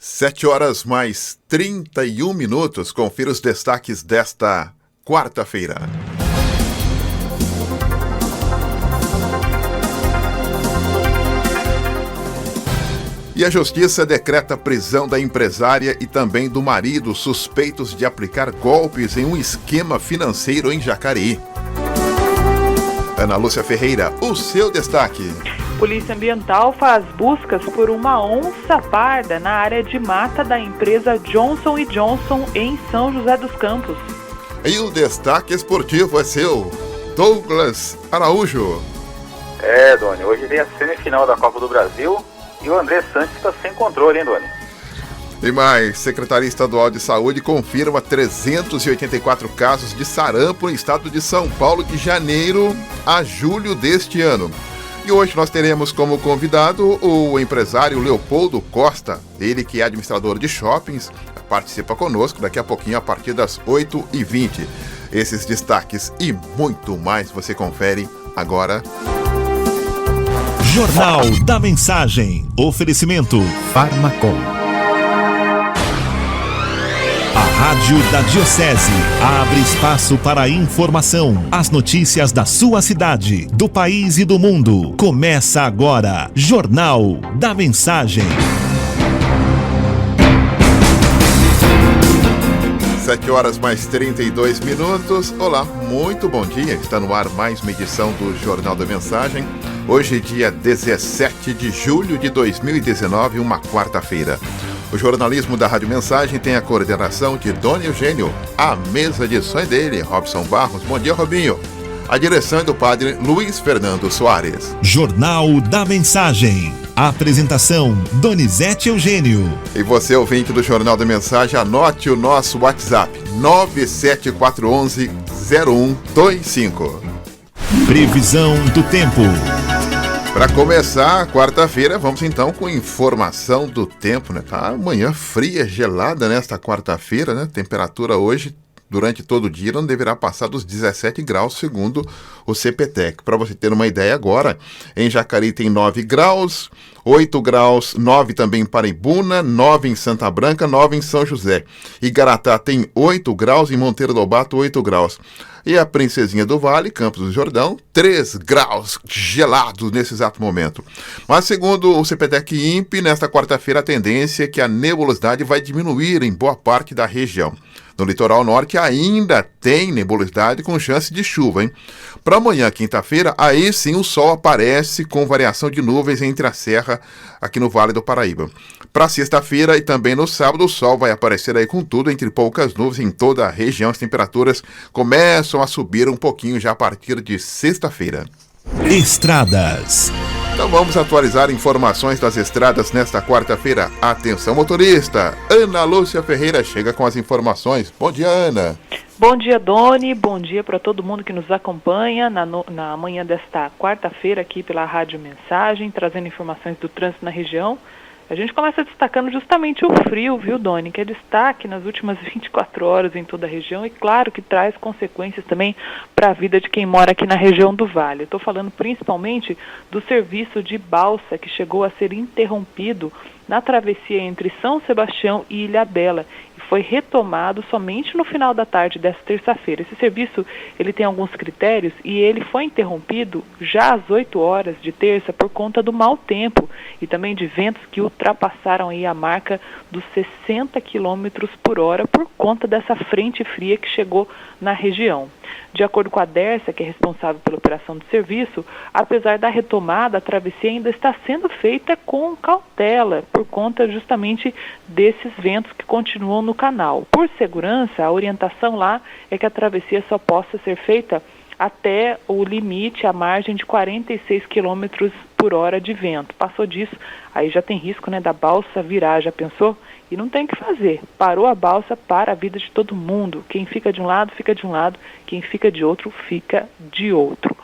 7 horas mais 31 minutos. Confira os destaques desta quarta-feira. E a Justiça decreta a prisão da empresária e também do marido suspeitos de aplicar golpes em um esquema financeiro em Jacareí. Ana Lúcia Ferreira, o seu destaque. Polícia Ambiental faz buscas por uma onça parda na área de mata da empresa Johnson & Johnson em São José dos Campos. E o destaque esportivo é seu, Douglas Araújo. Doni, hoje tem a semifinal da Copa do Brasil e o André Santos está sem controle, hein, Doni? E mais, Secretaria Estadual de Saúde confirma 384 casos de sarampo no estado de São Paulo de janeiro a julho deste ano. E hoje nós teremos como convidado o empresário Leopoldo Costa, ele que é administrador de shoppings, participa conosco daqui a pouquinho a partir das 8h20. Esses destaques e muito mais você confere agora. Jornal da Mensagem. Oferecimento Farmacom. A Rádio da Diocese abre espaço para a informação. As notícias da sua cidade, do país e do mundo. Começa agora. Jornal da Mensagem. 7 horas mais 32 minutos. Olá, muito bom dia. Está no ar mais uma edição do Jornal da Mensagem. Hoje, dia 17 de julho de 2019, uma quarta-feira. O jornalismo da Rádio Mensagem tem a coordenação de Dona Eugênio. A mesa de som é dele, Robson Barros. Bom dia, Robinho. A direção é do padre Luiz Fernando Soares. Jornal da Mensagem. A apresentação, Donizete Eugênio. E você, ouvinte do Jornal da Mensagem, anote o nosso WhatsApp, 97411-0125. Previsão do tempo. Para começar a quarta-feira, vamos então com informação do tempo, né? Tá manhã fria, gelada nesta quarta-feira, né? Temperatura hoje, durante todo o dia, não deverá passar dos 17 graus, segundo o CPTEC. Para você ter uma ideia agora, em Jacareí tem 9 graus, 8 graus, 9 também em Paraibuna, 9 em Santa Branca, 9 em São José. Igaratá tem 8 graus, em Monteiro Lobato 8 graus. E a Princesinha do Vale, Campos do Jordão, 3 graus gelados nesse exato momento. Mas segundo o CPTEC-INPE, nesta quarta-feira a tendência é que a nebulosidade vai diminuir em boa parte da região. No litoral norte ainda tem nebulosidade com chance de chuva, hein? Para amanhã, quinta-feira, aí sim o sol aparece com variação de nuvens entre a serra aqui no Vale do Paraíba. Para sexta-feira e também no sábado, o sol vai aparecer aí com tudo, entre poucas nuvens em toda a região. As temperaturas começam a subir um pouquinho já a partir de sexta-feira. Estradas. Então vamos atualizar informações das estradas nesta quarta-feira. Atenção, motorista! Ana Lúcia Ferreira chega com as informações. Bom dia, Ana! Bom dia, Doni. Bom dia para todo mundo que nos acompanha na manhã desta quarta-feira aqui pela Rádio Mensagem, trazendo informações do trânsito na região. A gente começa destacando justamente o frio, viu, Doni, que é destaque nas últimas 24 horas em toda a região e, claro, que traz consequências também para a vida de quem mora aqui na região do Vale. Eu estou falando principalmente do serviço de balsa que chegou a ser interrompido na travessia entre São Sebastião e Ilhabela e foi retomado somente no final da tarde desta terça-feira. Esse serviço ele tem alguns critérios e ele foi interrompido já às 8 horas de terça por conta do mau tempo e também de ventos que ultrapassaram aí a marca dos 60 km por hora por conta dessa frente fria que chegou na região. De acordo com a Dersa, que é responsável pela operação do serviço, apesar da retomada, a travessia ainda está sendo feita com cautela, por conta justamente desses ventos que continuam no canal. Por segurança, a orientação lá é que a travessia só possa ser feita até o limite, a margem de 46 km por hora de vento. Passou disso, aí já tem risco, né, da balsa virar, já pensou? E não tem o que fazer. Parou a balsa, para a vida de todo mundo. Quem fica de um lado, fica de um lado. Quem fica de outro, fica de outro.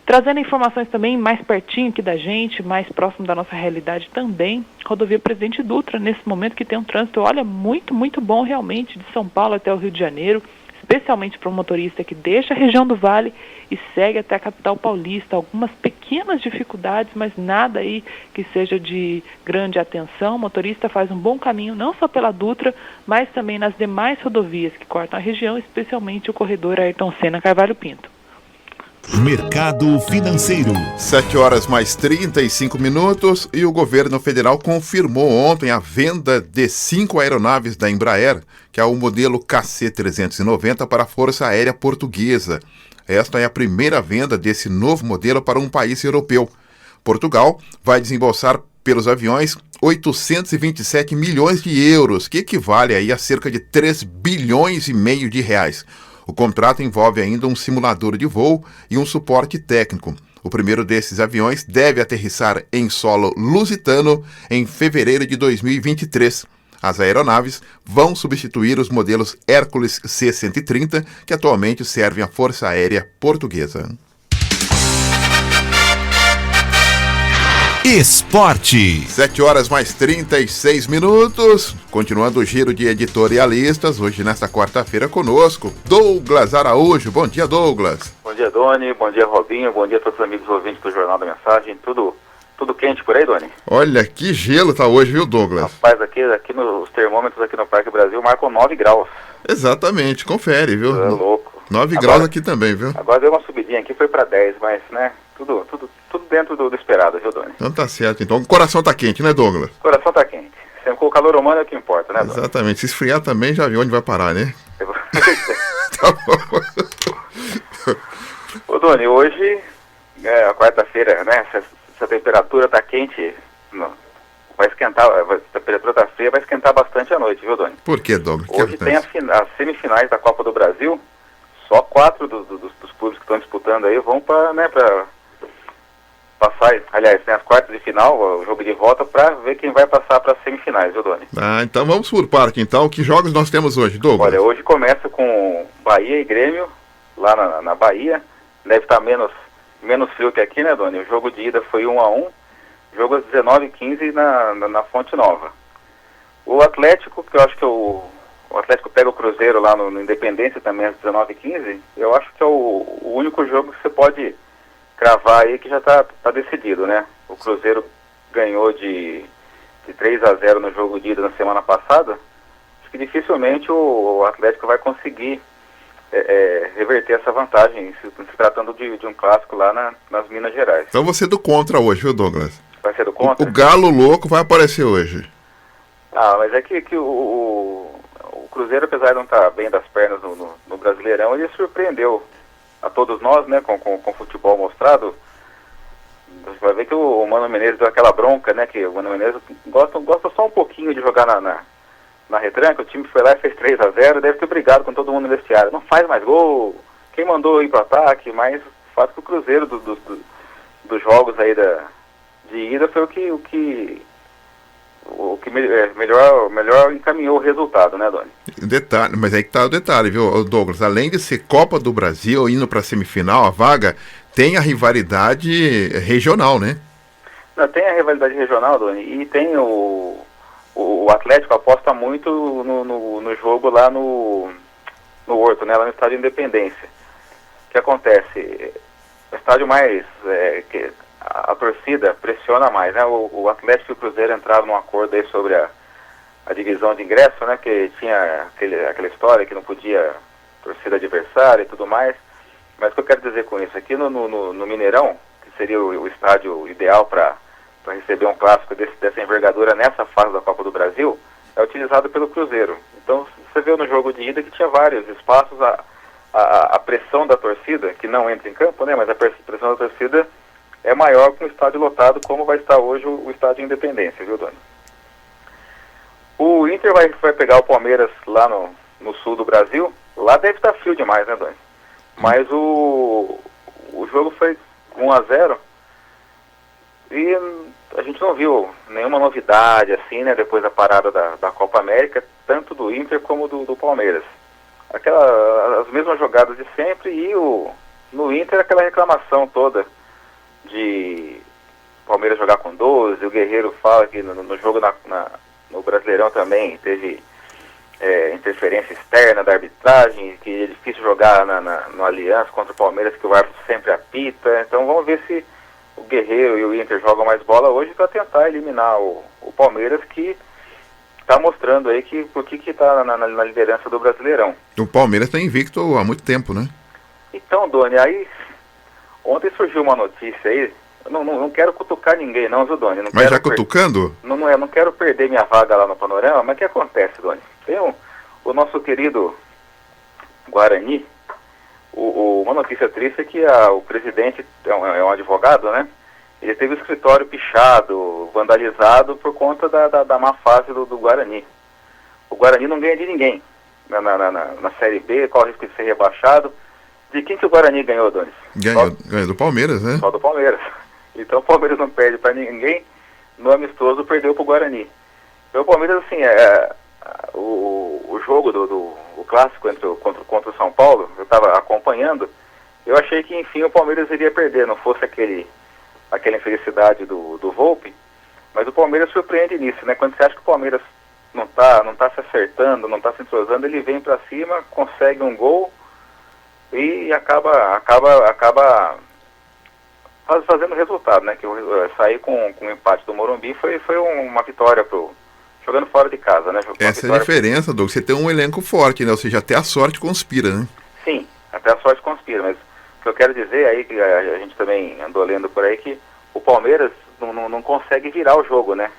Trazendo informações também mais pertinho aqui da gente, mais próximo da nossa realidade também, rodovia Presidente Dutra, nesse momento que tem um trânsito, olha, muito, muito bom realmente, de São Paulo até o Rio de Janeiro. especialmente para o motorista que deixa a região do Vale e segue até a capital paulista. Algumas pequenas dificuldades, mas nada aí que seja de grande atenção. O motorista faz um bom caminho, não só pela Dutra, mas também nas demais rodovias que cortam a região, especialmente o corredor Ayrton Senna Carvalho Pinto. Mercado financeiro. 7 horas mais 35 minutos e o governo federal confirmou ontem a venda de 5 aeronaves da Embraer, que é o modelo KC-390 para a Força Aérea Portuguesa. Esta é a primeira venda desse novo modelo para um país europeu. Portugal vai desembolsar pelos aviões 827 milhões de euros, que equivale aí a cerca de 3 bilhões e meio de reais. O contrato envolve ainda um simulador de voo e um suporte técnico. O primeiro desses aviões deve aterrissar em solo lusitano em fevereiro de 2023. As aeronaves vão substituir os modelos Hércules C-130, que atualmente servem à Força Aérea Portuguesa. Esporte. 7 horas mais 36 minutos. Continuando o giro de editorialistas, hoje nesta quarta-feira conosco, Douglas Araújo. Bom dia, Douglas. Bom dia, Doni. Bom dia, Robinho. Bom dia a todos os amigos ouvintes do Jornal da Mensagem. Tudo quente por aí, Doni? Olha, que gelo tá hoje, viu, Douglas? Rapaz, aqui os termômetros aqui no Parque Brasil marcam 9 graus. Exatamente, confere, viu? É louco. 9 graus aqui também, viu? Agora deu uma subidinha aqui, foi pra 10, mas, né, tudo dentro do esperado, viu, Doni? Então tá certo, então. O coração tá quente, né, Douglas? O coração tá quente. Sempre com o calor humano é o que importa, né, Doni? Exatamente. Se esfriar também, já viu onde vai parar, né? Tá bom. Ô, Doni, hoje, a quarta-feira, né, essa temperatura tá quente, vai esquentar, a temperatura tá fria, vai esquentar bastante à noite, viu, Doni? Por que, Douglas? Hoje tem as semifinais da Copa do Brasil, só 4 dos clubes que estão disputando aí vão para passar, aliás, tem as quartas de final, o jogo de volta, para ver quem vai passar para as semifinais, viu, Doni? Ah, então vamos por parte, então. Que jogos nós temos hoje, Douglas? Olha, hoje começa com Bahia e Grêmio, lá na Bahia, deve estar menos frio que aqui, né, Doni? O jogo de ida foi 1-1, jogo às 19h15 na Fonte Nova. O Atlético, que eu acho que o Atlético pega o Cruzeiro lá no Independência também às 19h15, eu acho que é o único jogo que você pode cravar aí que já tá decidido, né? O Cruzeiro ganhou de 3-0 no jogo de ida na semana passada. Acho que dificilmente o Atlético vai conseguir reverter essa vantagem, se tratando de um clássico lá nas Minas Gerais. Então você é do contra hoje, viu, Douglas? Vai ser do contra? O Galo Louco vai aparecer hoje. Ah, mas é que o Cruzeiro, apesar de não estar bem das pernas no Brasileirão, ele surpreendeu a todos nós, né, com o futebol mostrado. Você vai ver que o Mano Menezes deu aquela bronca, né, que o Mano Menezes gosta só um pouquinho de jogar na retranca. O time foi lá e fez 3-0, deve ter brigado com todo mundo no vestiário. Não faz mais gol, quem mandou ir pro ataque, mas o fato que o Cruzeiro dos jogos aí de ida foi o que melhor encaminhou o resultado, né, Doni? Detalhe, mas aí que tá o detalhe, viu, Douglas? Além de ser Copa do Brasil, indo pra semifinal, a vaga, tem a rivalidade regional, né? Não, tem a rivalidade regional, Doni, e tem o Atlético aposta muito no jogo lá no Horto, né, lá no Estádio Independência. O que acontece? O estádio mais... a torcida pressiona mais, né? O Atlético e o Cruzeiro entraram num acordo aí sobre a divisão de ingresso, né? Que tinha aquela história que não podia torcida adversária e tudo mais. Mas o que eu quero dizer com isso? Aqui no Mineirão, que seria o estádio ideal para receber um clássico dessa envergadura nessa fase da Copa do Brasil, é utilizado pelo Cruzeiro. Então você viu no jogo de ida que tinha vários espaços, a pressão da torcida, que não entra em campo, né? Mas a pressão da torcida é maior com o estádio lotado, como vai estar hoje o estádio Independência, viu, Doni? O Inter vai pegar o Palmeiras lá no sul do Brasil. Lá deve estar frio demais, né, Doni? Mas o jogo foi 1-0 e a gente não viu nenhuma novidade assim, né, depois da parada da Copa América, tanto do Inter como do Palmeiras. As mesmas jogadas de sempre e no Inter aquela reclamação toda de Palmeiras jogar com 12, o Guerreiro fala que no jogo no Brasileirão também teve interferência externa da arbitragem, que é difícil jogar no Aliança contra o Palmeiras, que o árbitro sempre apita. Então vamos ver se o Guerreiro e o Inter jogam mais bola hoje para tentar eliminar o Palmeiras, que está mostrando aí por que está na liderança do Brasileirão. O Palmeiras está invicto há muito tempo, né? Então, Doni, aí ontem surgiu uma notícia aí, eu não quero cutucar ninguém não, viu, Doni? Mas já cutucando? Não quero perder minha vaga lá no Panorama, mas o que acontece, Doni? Tem o nosso querido Guarani, uma notícia triste é que o presidente é um advogado, né? Ele teve o escritório pichado, vandalizado por conta da má fase do Guarani. O Guarani não ganha de ninguém na Série B, corre o risco de ser rebaixado. De quem que o Guarani ganhou, Donis? Ganhou do Palmeiras, né? Só do Palmeiras. Então o Palmeiras não perde para ninguém, no amistoso perdeu para o Guarani. Então o Palmeiras, assim, o jogo o clássico contra o São Paulo, eu estava acompanhando, eu achei que enfim o Palmeiras iria perder, não fosse aquela infelicidade do Volpi, mas o Palmeiras surpreende nisso, né? Quando você acha que o Palmeiras não tá se acertando, não está se entrosando, ele vem para cima, consegue um gol e acaba fazendo resultado, né? Que sair com o empate do Morumbi foi uma vitória jogando fora de casa, né? Essa é a diferença, Doug. Você tem um elenco forte, né? Ou seja, até a sorte conspira, né? Sim, até a sorte conspira, mas o que eu quero dizer aí, que a gente também andou lendo por aí, que o Palmeiras não consegue virar o jogo, né?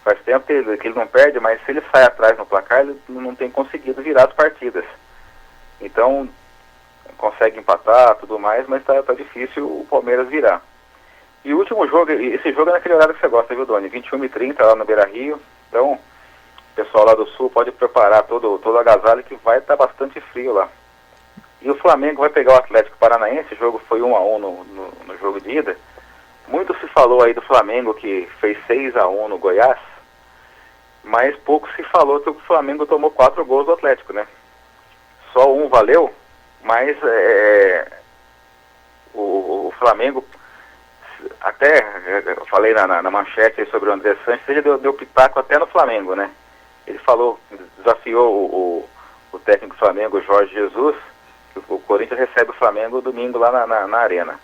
Faz tempo que ele não perde, mas se ele sai atrás no placar, ele não tem conseguido virar as partidas. Então, consegue empatar, tudo mais, mas tá difícil o Palmeiras virar. E o último jogo, esse jogo é naquele horário que você gosta, viu, Doni? 21h30 lá no Beira-Rio. Então, o pessoal lá do Sul pode preparar todo o agasalho, que vai estar bastante frio lá. E o Flamengo vai pegar o Atlético Paranaense, o jogo foi 1-1 no jogo de ida. Muito se falou aí do Flamengo, que fez 6-1 no Goiás, mas pouco se falou que o Flamengo tomou 4 gols do Atlético, né? Só um valeu, mas o Flamengo, até eu falei na manchete aí sobre o André Sanches, ele deu pitaco até no Flamengo, né? Ele desafiou o técnico do Flamengo, Jorge Jesus, que o Corinthians recebe o Flamengo domingo lá na Arena.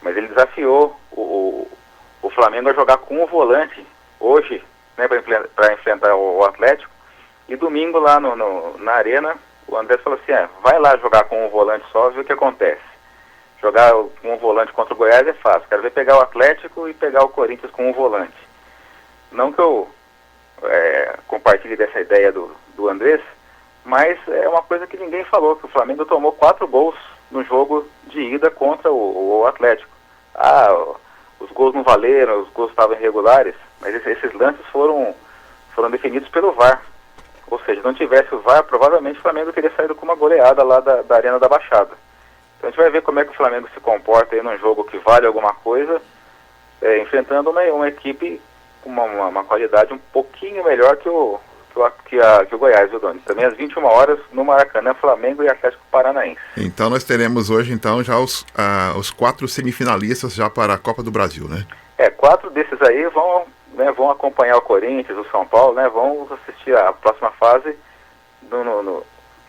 Mas ele desafiou o Flamengo a jogar com o volante hoje, né, para enfrentar o Atlético. E domingo lá na Arena, o André falou assim, vai lá jogar com um volante só, ver o que acontece. Jogar com um volante contra o Goiás é fácil. Quero ver pegar o Atlético e pegar o Corinthians com um volante. Não que eu compartilhe dessa ideia do Andrés, mas é uma coisa que ninguém falou, que o Flamengo tomou 4 gols no jogo de ida contra o Atlético. Os gols não valeram, os gols estavam irregulares, mas esses lances foram definidos pelo VAR. Ou seja, não tivesse o VAR, provavelmente o Flamengo teria saído com uma goleada lá da Arena da Baixada. Então a gente vai ver como é que o Flamengo se comporta aí num jogo que vale alguma coisa, enfrentando uma equipe com uma qualidade um pouquinho melhor que o Goiás, viu, Doni? Também às 21 horas no Maracanã, Flamengo e Atlético Paranaense. Então nós teremos hoje já os 4 semifinalistas já para a Copa do Brasil, né? 4 desses aí vão acompanhar o Corinthians, o São Paulo, né? Vão assistir a próxima fase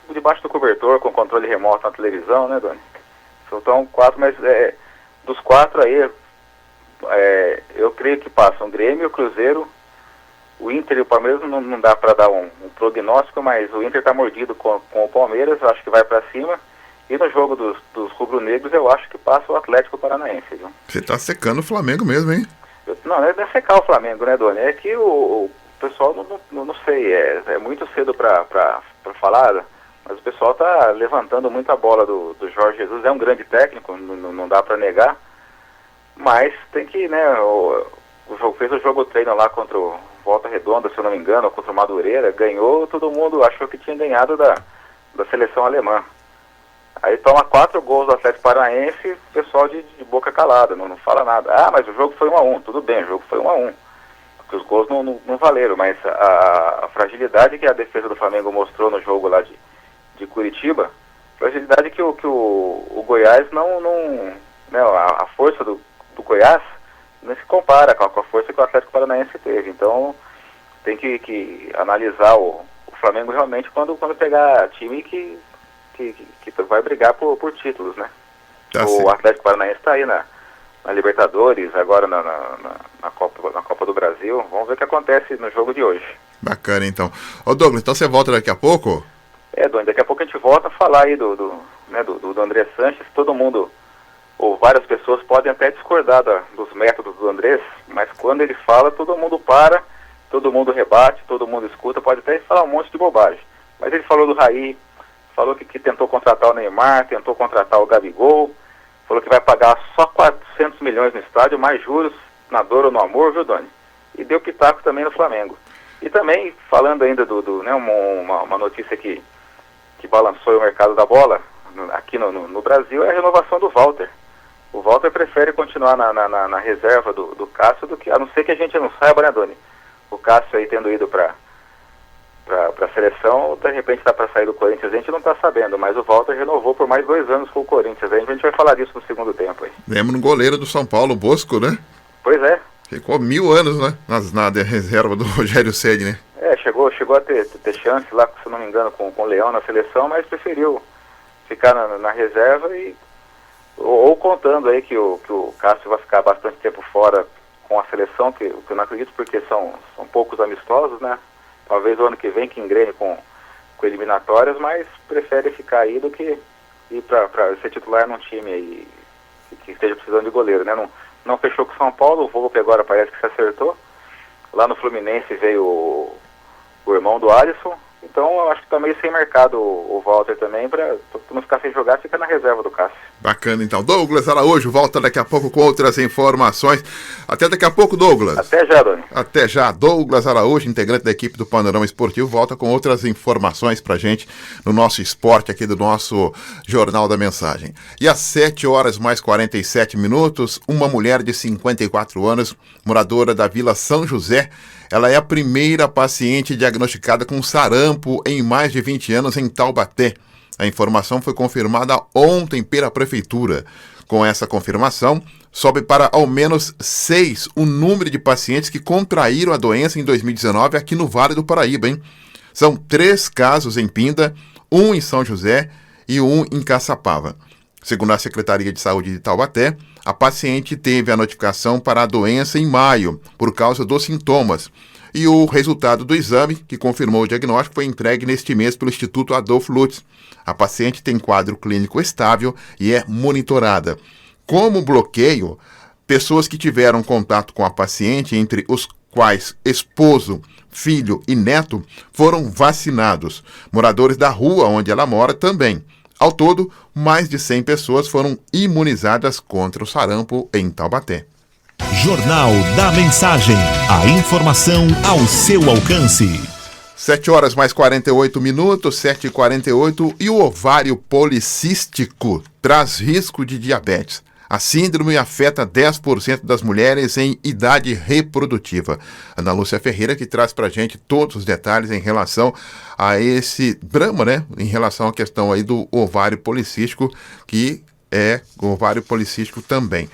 debaixo do cobertor, com controle remoto na televisão, né, Doni? Então 4, mas dos 4 aí, eu creio que passam o Grêmio, o Cruzeiro, o Inter e o Palmeiras. Não dá para dar um prognóstico, mas o Inter está mordido com o Palmeiras, eu acho que vai para cima. E no jogo dos rubro-negros, eu acho que passa o Atlético Paranaense, viu? Você está secando o Flamengo mesmo, hein? Não é secar o Flamengo, né, Doni? É que o pessoal, não sei, é muito cedo para falar, mas o pessoal está levantando muito a bola do Jorge Jesus. É um grande técnico, não dá para negar, mas tem que, né, fez o jogo treino lá contra o Volta Redonda, se eu não me engano, contra o Madureira, ganhou, todo mundo achou que tinha ganhado da seleção alemã. Aí toma 4 gols do Atlético Paranaense, o pessoal de boca calada, não fala nada. Mas o jogo foi 1-1, tudo bem, o jogo foi 1-1. Porque os gols não valeram, mas a fragilidade que a defesa do Flamengo mostrou no jogo lá de Curitiba, fragilidade que o Goiás né, a força do Goiás não se compara com a força que o Atlético Paranaense teve. Então tem que analisar o Flamengo realmente quando pegar time que vai brigar por títulos, né? Tá o certo. Atlético Paranaense está aí na Libertadores, agora na Copa do Brasil. Vamos ver o que acontece no jogo de hoje. Bacana, então. Ô Douglas, então você volta daqui a pouco? Doni, daqui a pouco a gente volta a falar aí do André Sanches. Todo mundo, ou várias pessoas, podem até discordar dos métodos do Andrés, mas quando ele fala, todo mundo para, todo mundo rebate, todo mundo escuta, pode até falar um monte de bobagem. Mas ele falou do Raí, falou que tentou contratar o Neymar, tentou contratar o Gabigol, falou que vai pagar só 400 milhões no estádio, mais juros na dor ou no amor, viu, Doni? E deu pitaco também no Flamengo. E também, falando ainda uma notícia que balançou o mercado da bola aqui no Brasil, é a renovação do Walter. O Walter prefere continuar na reserva do Cássio do que, a não ser que a gente não saiba, né, Doni? O Cássio aí tendo ido para a seleção, de repente está para sair do Corinthians, a gente não está sabendo, mas o Walter renovou por mais 2 anos com o Corinthians. A gente vai falar disso no segundo tempo aí. Lembro no goleiro do São Paulo, Bosco, né? Pois é. Ficou 1000 anos, né? Na reserva do Rogério Ceni, né? Chegou a ter chance lá, se não me engano, com o Leão na seleção, mas preferiu ficar na reserva ou contando aí que o Cássio vai ficar bastante tempo fora com a seleção, que eu não acredito, porque são poucos amistosos, né? Talvez o ano que vem que engrene com eliminatórias, mas prefere ficar aí do que ir para ser titular num time aí que esteja precisando de goleiro, né? Não fechou com o São Paulo, o Volpe agora parece que se acertou. Lá no Fluminense veio o irmão do Alisson, então eu acho que tá meio sem mercado o Walter também, para não ficar sem jogar, fica na reserva do Cássio. Bacana, então. Douglas Araújo volta daqui a pouco com outras informações. Até daqui a pouco, Douglas. Até já, Doni. Até já. Douglas Araújo, integrante da equipe do Panorama Esportivo, volta com outras informações pra gente no nosso esporte aqui do nosso Jornal da Mensagem. E às 7h47, uma mulher de 54 anos, moradora da Vila São José, ela é a primeira paciente diagnosticada com sarampo em mais de 20 anos em Taubaté. A informação foi confirmada ontem pela Prefeitura. Com essa confirmação, sobe para ao menos 6 o número de pacientes que contraíram a doença em 2019 aqui no Vale do Paraíba, hein? São 3 casos em Pinda, 1 em São José e 1 em Caçapava. Segundo a Secretaria de Saúde de Taubaté, a paciente teve a notificação para a doença em maio, por causa dos sintomas. E o resultado do exame, que confirmou o diagnóstico, foi entregue neste mês pelo Instituto Adolfo Lutz. A paciente tem quadro clínico estável e é monitorada. Como bloqueio, pessoas que tiveram contato com a paciente, entre os quais esposo, filho e neto, foram vacinados. Moradores da rua onde ela mora também. Ao todo, mais de 100 pessoas foram imunizadas contra o sarampo em Taubaté. Jornal da Mensagem. A informação ao seu alcance. 7h48, 7h48, e o ovário policístico traz risco de diabetes. A síndrome afeta 10% das mulheres em idade reprodutiva. Ana Lúcia Ferreira que traz pra gente todos os detalhes em relação a esse drama, né? Em relação à questão aí do ovário policístico, que é o ovário policístico também.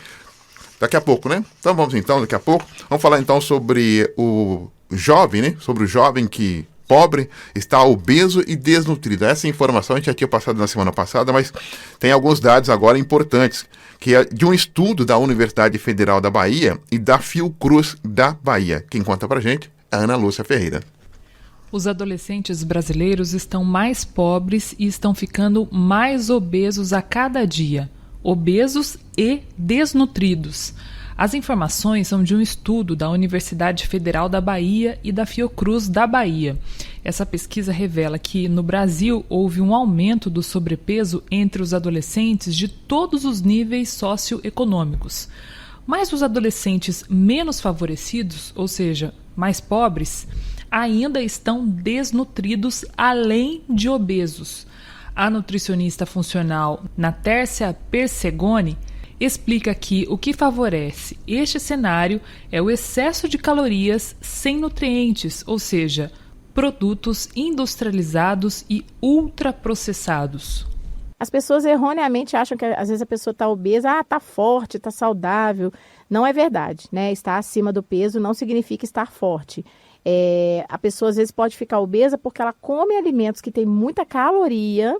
Daqui a pouco, né? Então vamos daqui a pouco. Vamos falar então sobre o jovem, né? Sobre o jovem que pobre, está obeso e desnutrido. Essa informação a gente já tinha passado na semana passada, mas tem alguns dados agora importantes, que é de um estudo da Universidade Federal da Bahia e da Fiocruz da Bahia. Quem conta pra gente é a Ana Lúcia Ferreira. Os adolescentes brasileiros estão mais pobres e estão ficando mais obesos a cada dia. Obesos e desnutridos. As informações são de um estudo da Universidade Federal da Bahia e da Fiocruz da Bahia. Essa pesquisa revela que, no Brasil, houve um aumento do sobrepeso entre os adolescentes de todos os níveis socioeconômicos. Mas os adolescentes menos favorecidos, ou seja, mais pobres, ainda estão desnutridos além de obesos. A nutricionista funcional Natércia Persegoni explica que o que favorece este cenário é o excesso de calorias sem nutrientes, ou seja, produtos industrializados e ultraprocessados. As pessoas erroneamente acham que às vezes a pessoa está obesa, está forte, está saudável. Não é verdade, né? Estar acima do peso não significa estar forte. A pessoa às vezes pode ficar obesa porque ela come alimentos que têm muita caloria,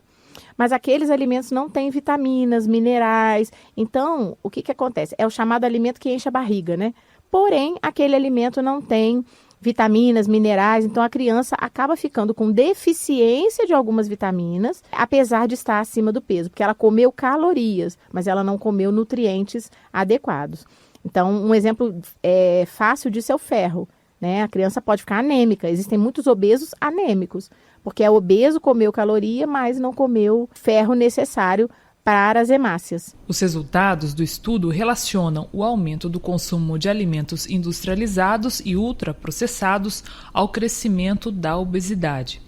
mas aqueles alimentos não têm vitaminas, minerais. Então, o que acontece? É o chamado alimento que enche a barriga, né? Porém, aquele alimento não tem vitaminas, minerais, então a criança acaba ficando com deficiência de algumas vitaminas, apesar de estar acima do peso, porque ela comeu calorias, mas ela não comeu nutrientes adequados. Então, um exemplo fácil disso é o ferro, né? A criança pode ficar anêmica, existem muitos obesos anêmicos, porque é obeso, comeu caloria, mas não comeu ferro necessário para as hemácias. Os resultados do estudo relacionam o aumento do consumo de alimentos industrializados e ultraprocessados ao crescimento da obesidade.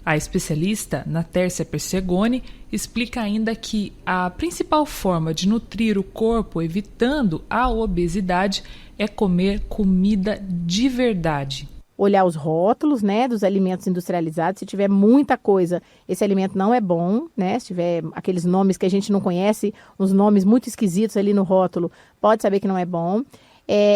A especialista Natércia Persegoni explica ainda que a principal forma de nutrir o corpo evitando a obesidade é comer comida de verdade. Olhar os rótulos, né, dos alimentos industrializados. Se tiver muita coisa, esse alimento não é bom, né? Se tiver aqueles nomes que a gente não conhece, uns nomes muito esquisitos ali no rótulo, pode saber que não é bom.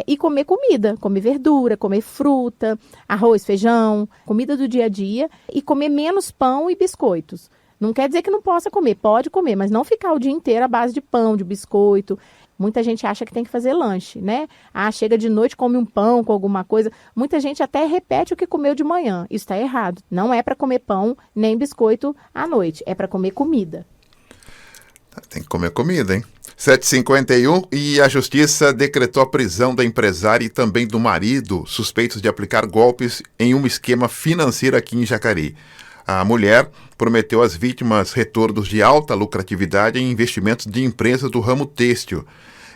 E comer comida, comer verdura, comer fruta, arroz, feijão, comida do dia a dia, e comer menos pão e biscoitos. Não quer dizer que não possa comer, pode comer, mas não ficar o dia inteiro à base de pão, de biscoito. Muita gente acha que tem que fazer lanche, né? Chega de noite, come um pão com alguma coisa. Muita gente até repete o que comeu de manhã. Isso está errado. Não é para comer pão nem biscoito à noite. É para comer comida. Tem que comer comida, hein? 7h51, e a Justiça decretou a prisão da empresária e também do marido, suspeitos de aplicar golpes em um esquema financeiro aqui em Jacareí. A mulher prometeu às vítimas retornos de alta lucratividade em investimentos de empresas do ramo têxtil.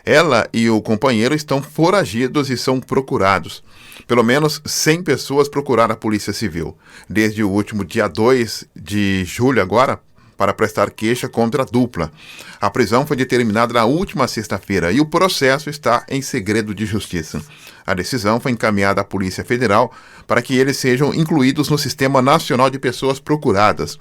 Ela e o companheiro estão foragidos e são procurados. Pelo menos 100 pessoas procuraram a Polícia Civil desde o último dia 2 de julho agora, para prestar queixa contra a dupla. A prisão foi determinada na última sexta-feira e o processo está em segredo de justiça. A decisão foi encaminhada à Polícia Federal para que eles sejam incluídos no Sistema Nacional de Pessoas Procuradas.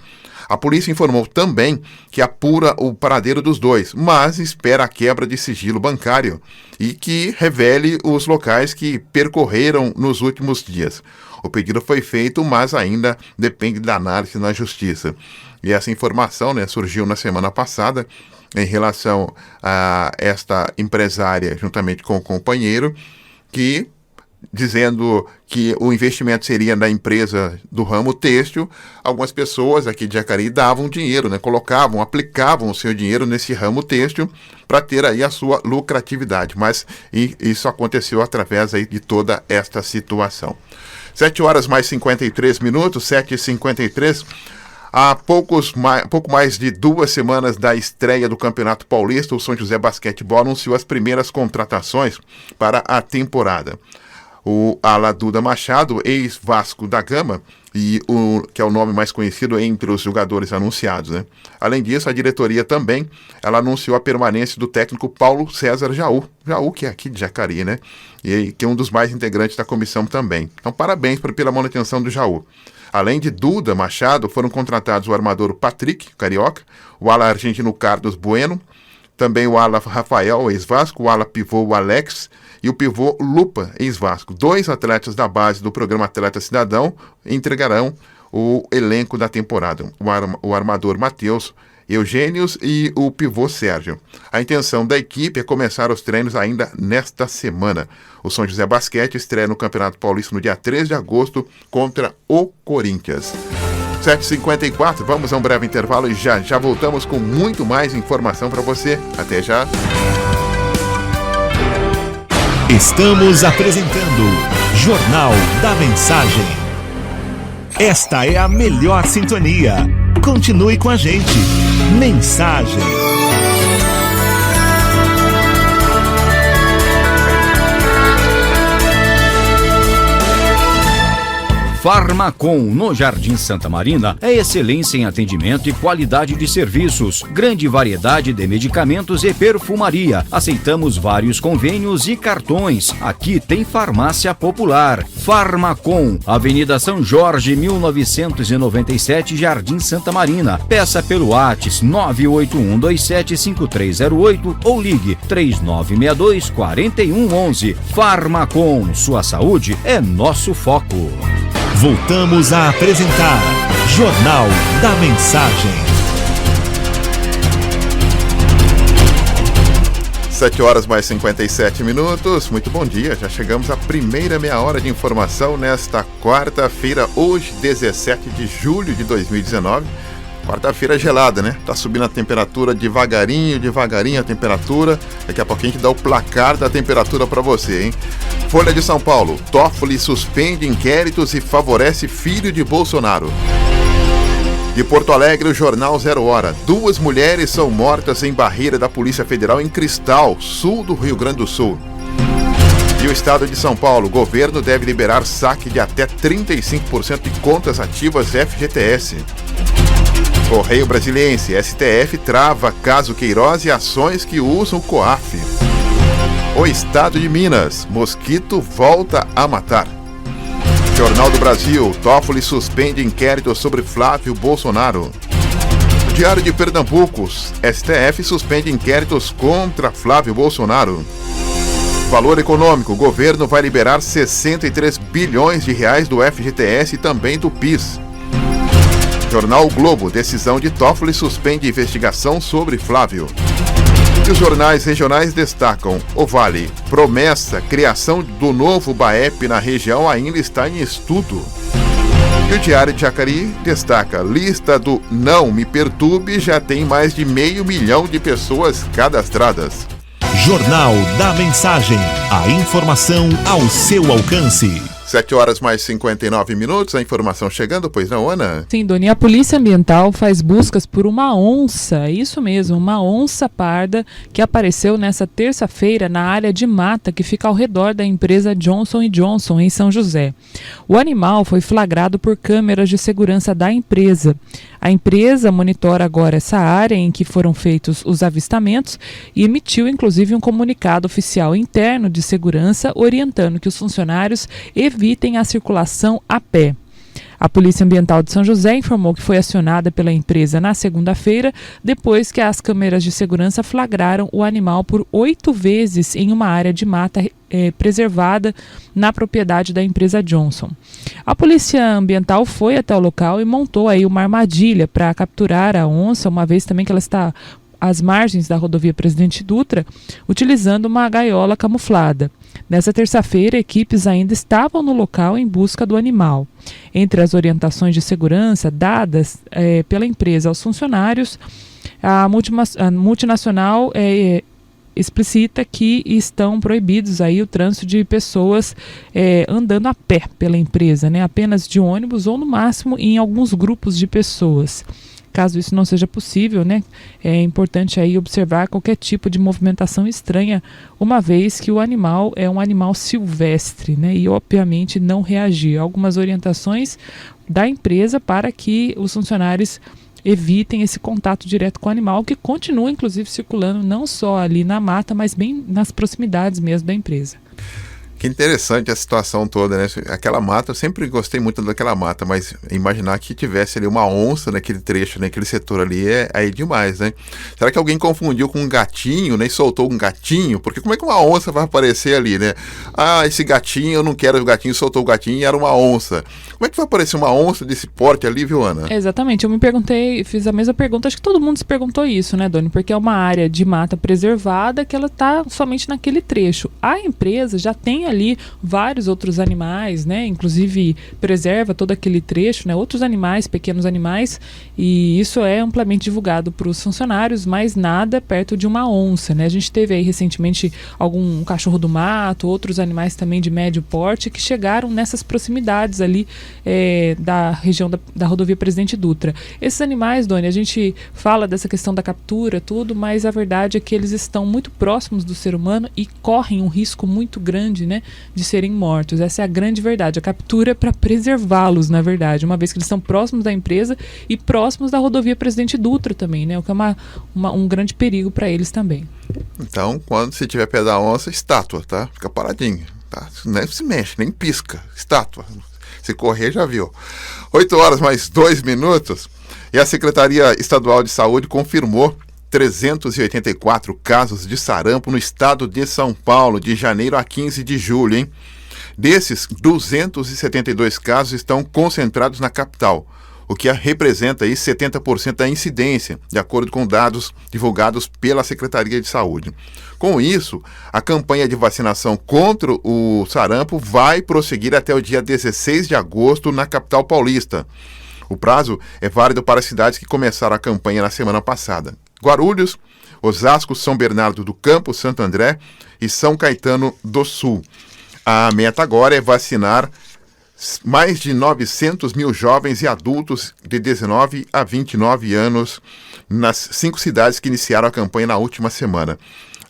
A polícia informou também que apura o paradeiro dos dois, mas espera a quebra de sigilo bancário e que revele os locais que percorreram nos últimos dias. O pedido foi feito, mas ainda depende da análise na Justiça. E essa informação, surgiu na semana passada em relação a esta empresária, juntamente com o companheiro, que dizendo que o investimento seria na empresa do ramo têxtil. Algumas pessoas aqui de Jacareí davam dinheiro, aplicavam o seu dinheiro nesse ramo têxtil para ter aí a sua lucratividade, mas isso aconteceu através aí de toda esta situação. 7h mais 53 minutos, 7h53. Há pouco mais de 2 semanas da estreia do Campeonato Paulista, o São José Basquetebol anunciou as primeiras contratações para a temporada. O ala Duda Machado, ex-Vasco da Gama, que é o nome mais conhecido entre os jogadores anunciados, né? Além disso, a diretoria também anunciou a permanência do técnico Paulo César Jaú, que é aqui de Jacareí, né? E que é um dos mais integrantes da comissão também. Então, parabéns pela manutenção do Jaú. Além de Duda Machado, foram contratados o armador Patrick, carioca, o ala argentino Carlos Bueno, também o ala Rafael, ex-Vasco, o ala pivô o Alex e o pivô Lupa, ex-Vasco. 2 atletas da base do programa Atleta Cidadão entregarão o elenco da temporada. O armador Matheus Eugênios e o pivô Sérgio. A intenção da equipe é começar os treinos ainda nesta semana. O São José Basquete estreia no Campeonato Paulista no dia 3 de agosto contra o Corinthians. 7h54, vamos a um breve intervalo e já voltamos com muito mais informação para você. Até já! Estamos apresentando Jornal da Mensagem. Esta é a melhor sintonia. Continue com a gente. Mensagem. Farmacom, no Jardim Santa Marina, é excelência em atendimento e qualidade de serviços. Grande variedade de medicamentos e perfumaria. Aceitamos vários convênios e cartões. Aqui tem farmácia popular. Farmacom, Avenida São Jorge, 1997, Jardim Santa Marina. Peça pelo WhatsApp 981275308 ou ligue 3962-4111. Farmacom, sua saúde é nosso foco. Voltamos a apresentar Jornal da Mensagem. 7h mais 57. Muito bom dia, já chegamos à primeira meia hora de informação nesta quarta-feira, hoje 17 de julho de 2019. Quarta-feira gelada, né? Tá subindo a temperatura devagarinho a temperatura. Daqui a pouquinho a gente dá o placar da temperatura para você, hein? Folha de São Paulo, Toffoli suspende inquéritos e favorece filho de Bolsonaro. De Porto Alegre, o jornal 0 Hora. 2 mulheres são mortas em barreira da Polícia Federal em Cristal, sul do Rio Grande do Sul. E o estado de São Paulo, o governo deve liberar saque de até 35% de contas ativas FGTS. Correio Brasiliense, STF trava caso Queiroz e ações que usam o COAF. O estado de Minas, mosquito volta a matar. Jornal do Brasil, Toffoli suspende inquérito sobre Flávio Bolsonaro. O Diário de Pernambuco, STF suspende inquéritos contra Flávio Bolsonaro. Valor Econômico, o governo vai liberar 63 bilhões de reais do FGTS e também do PIS. Jornal o Globo, decisão de Toffoli suspende investigação sobre Flávio. E os jornais regionais destacam: o Vale, promessa, criação do novo BAEP na região ainda está em estudo. E o Diário de Jacareí destaca: lista do Não Me Perturbe já tem mais de 500 mil de pessoas cadastradas. Jornal da Mensagem, a informação ao seu alcance. 7h mais 59, a informação chegando, pois não, Ana? Sim, Doni, a Polícia Ambiental faz buscas por uma onça, isso mesmo, uma onça parda que apareceu nessa terça-feira na área de mata que fica ao redor da empresa Johnson & Johnson, em São José. O animal foi flagrado por câmeras de segurança da empresa. A empresa monitora agora essa área em que foram feitos os avistamentos e emitiu, inclusive, um comunicado oficial interno de segurança orientando que os funcionários evitem a circulação a pé. A Polícia Ambiental de São José informou que foi acionada pela empresa na segunda-feira, depois que as câmeras de segurança flagraram o animal por 8 vezes em uma área de mata preservada na propriedade da empresa Johnson. A Polícia Ambiental foi até o local e montou aí uma armadilha para capturar a onça, uma vez também que ela está às margens da rodovia Presidente Dutra, utilizando uma gaiola camuflada. Nessa terça-feira, equipes ainda estavam no local em busca do animal. Entre as orientações de segurança dadas pela empresa aos funcionários, a multinacional explicita que estão proibidos aí o trânsito de pessoas andando a pé pela empresa, né? Apenas de ônibus ou no máximo em alguns grupos de pessoas. Caso isso não seja possível, né, é importante aí observar qualquer tipo de movimentação estranha, uma vez que o animal é um animal silvestre, né, e obviamente não reagir. Algumas orientações da empresa para que os funcionários evitem esse contato direto com o animal, que continua inclusive circulando não só ali na mata, mas bem nas proximidades mesmo da empresa. Que interessante a situação toda, né? Aquela mata, eu sempre gostei muito daquela mata, mas imaginar que tivesse ali uma onça naquele trecho, naquele setor ali, é aí demais, né? Será que alguém confundiu com um gatinho, né? E soltou um gatinho? Porque como é que uma onça vai aparecer ali, né? Ah, esse gatinho, eu não quero o gatinho, soltou o gatinho e era uma onça. Como é que vai aparecer uma onça desse porte ali, viu, Ana? Exatamente, eu me perguntei, fiz a mesma pergunta, acho que todo mundo se perguntou isso, né, Doni? Porque é uma área de mata preservada que ela está somente naquele trecho. A empresa já tem ali vários outros animais, né? Inclusive preserva todo aquele trecho, né? Outros animais, pequenos animais, e isso é amplamente divulgado para os funcionários, mas nada perto de uma onça, né? A gente teve aí recentemente algum cachorro do mato, outros animais também de médio porte que chegaram nessas proximidades ali da região da rodovia Presidente Dutra. Esses animais, Doni, a gente fala dessa questão da captura, tudo, mas a verdade é que eles estão muito próximos do ser humano e correm um risco muito grande, né, né, de serem mortos. Essa é a grande verdade. A captura é para preservá-los, na verdade, uma vez que eles estão próximos da empresa e próximos da rodovia Presidente Dutra também, né, o que é um grande perigo para eles também. Então, quando você tiver pé da onça, estátua, tá? Fica paradinho, tá? Nem se mexe, nem pisca. Estátua. Se correr, já viu. 8h mais 2 minutos. E a Secretaria Estadual de Saúde confirmou 384 casos de sarampo no estado de São Paulo, de janeiro a 15 de julho, hein? Desses, 272 casos estão concentrados na capital, o que representa aí 70% da incidência, de acordo com dados divulgados pela Secretaria de Saúde. Com isso, a campanha de vacinação contra o sarampo vai prosseguir até o dia 16 de agosto na capital paulista. O prazo é válido para as cidades que começaram a campanha na semana passada: Guarulhos, Osasco, São Bernardo do Campo, Santo André e São Caetano do Sul. A meta agora é vacinar mais de 900 mil jovens e adultos de 19 a 29 anos nas 5 cidades que iniciaram a campanha na última semana.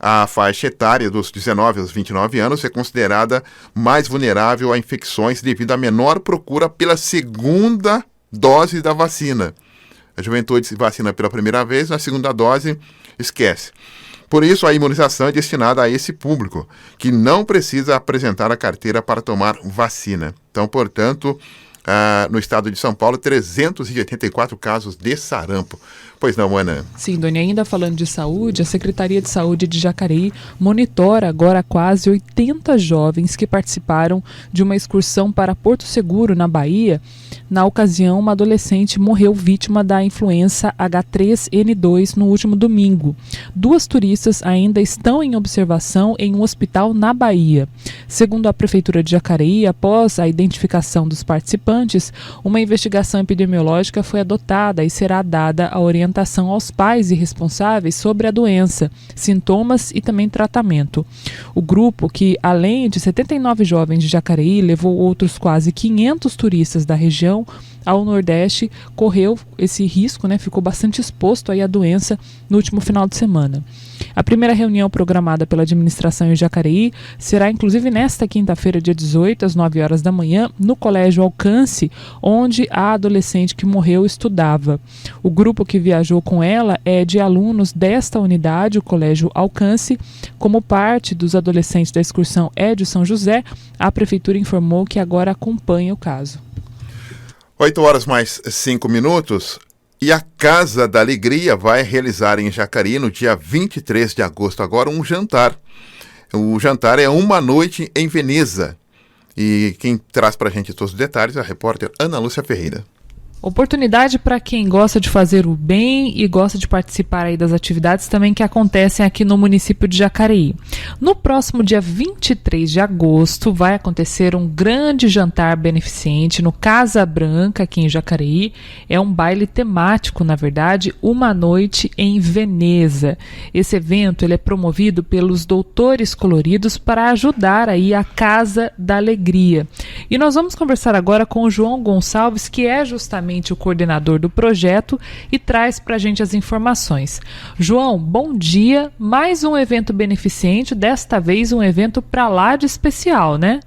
A faixa etária dos 19 aos 29 anos é considerada mais vulnerável a infecções devido à menor procura pela segunda dose da vacina. A juventude se vacina pela primeira vez, na segunda dose, esquece. Por isso, a imunização é destinada a esse público, que não precisa apresentar a carteira para tomar vacina. Então, portanto, no estado de São Paulo, 384 casos de sarampo. Pois não, Ana? Sim, Doni, ainda falando de saúde, a Secretaria de Saúde de Jacareí monitora agora quase 80 jovens que participaram de uma excursão para Porto Seguro, na Bahia. Na ocasião, uma adolescente morreu vítima da influenza H3N2 no último domingo. 2 turistas ainda estão em observação em um hospital na Bahia. Segundo a Prefeitura de Jacareí, após a identificação dos participantes, uma investigação epidemiológica foi adotada e será dada a orientação aos pais e responsáveis sobre a doença, sintomas e também tratamento. O grupo, que além de 79 jovens de Jacareí, levou outros quase 500 turistas da região ao Nordeste, correu esse risco, né? Ficou bastante exposto aí à doença no último final de semana. A primeira reunião programada pela administração em Jacareí será inclusive nesta quinta-feira, dia 18, às 9 horas da manhã, no Colégio Alcance, onde a adolescente que morreu estudava. O grupo que viajou com ela é de alunos desta unidade, o Colégio Alcance. Como parte dos adolescentes da excursão Édio São José, a Prefeitura informou que agora acompanha o caso. 8h mais 5 minutos. E a Casa da Alegria vai realizar em Jacareí, no dia 23 de agosto, agora um jantar. O jantar é uma noite em Veneza. E quem traz para a gente todos os detalhes é a repórter Ana Lúcia Ferreira. Oportunidade para quem gosta de fazer o bem e gosta de participar aí das atividades também que acontecem aqui no município de Jacareí. No próximo dia 23 de agosto vai acontecer um grande jantar beneficente no Casa Branca, aqui em Jacareí. É um baile temático, na verdade, uma noite em Veneza. Esse evento ele é promovido pelos Doutores Coloridos para ajudar aí a Casa da Alegria. E nós vamos conversar agora com o João Gonçalves, que é justamente o coordenador do projeto e traz para a gente as informações. João, bom dia. Mais um evento beneficente, desta vez um evento para lá de especial, né?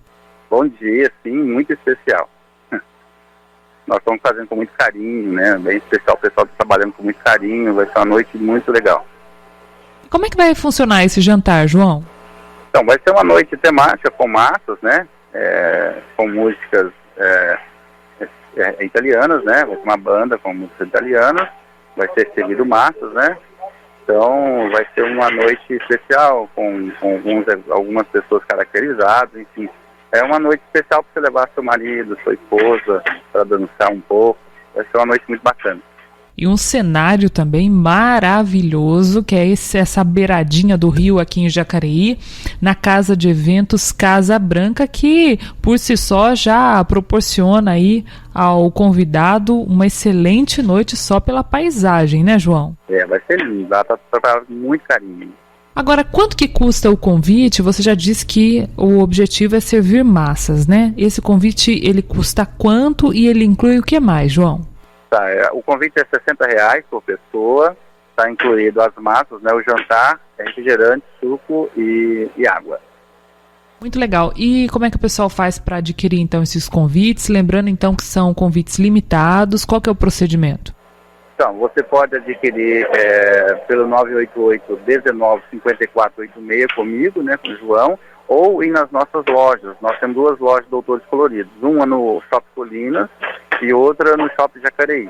Bom dia, sim, muito especial. Nós estamos fazendo com muito carinho, né? Bem especial, o pessoal está trabalhando com muito carinho, vai ser uma noite muito legal. Como é que vai funcionar esse jantar, João? Então, vai ser uma noite temática com massas, né? Com músicas italianas, né? Vai ser uma banda com músicas italianas, vai ser servido massas, né? Então, vai ser uma noite especial com algumas pessoas caracterizadas, enfim. É uma noite especial para você levar seu marido, sua esposa, para dançar um pouco. Vai ser uma noite muito bacana. E um cenário também maravilhoso, que é essa beiradinha do rio aqui em Jacareí, na casa de eventos Casa Branca, que por si só já proporciona aí ao convidado uma excelente noite só pela paisagem, né, João? Vai ser lindo, lá está preparado com muito carinho. Agora, quanto que custa o convite? Você já disse que o objetivo é servir massas, né? Esse convite, ele custa quanto e ele inclui o que mais, João? O convite é R$60 por pessoa, está incluído as massas, né, o jantar, refrigerante, suco e água. Muito legal. E como é que o pessoal faz para adquirir, então, esses convites? Lembrando, então, que são convites limitados. Qual que é o procedimento? Então, você pode adquirir pelo 988-195486 comigo, né, com o João, ou ir nas nossas lojas. Nós temos 2 lojas Doutores Coloridos, uma no Shopping Colinas e outra no Shopping Jacareí.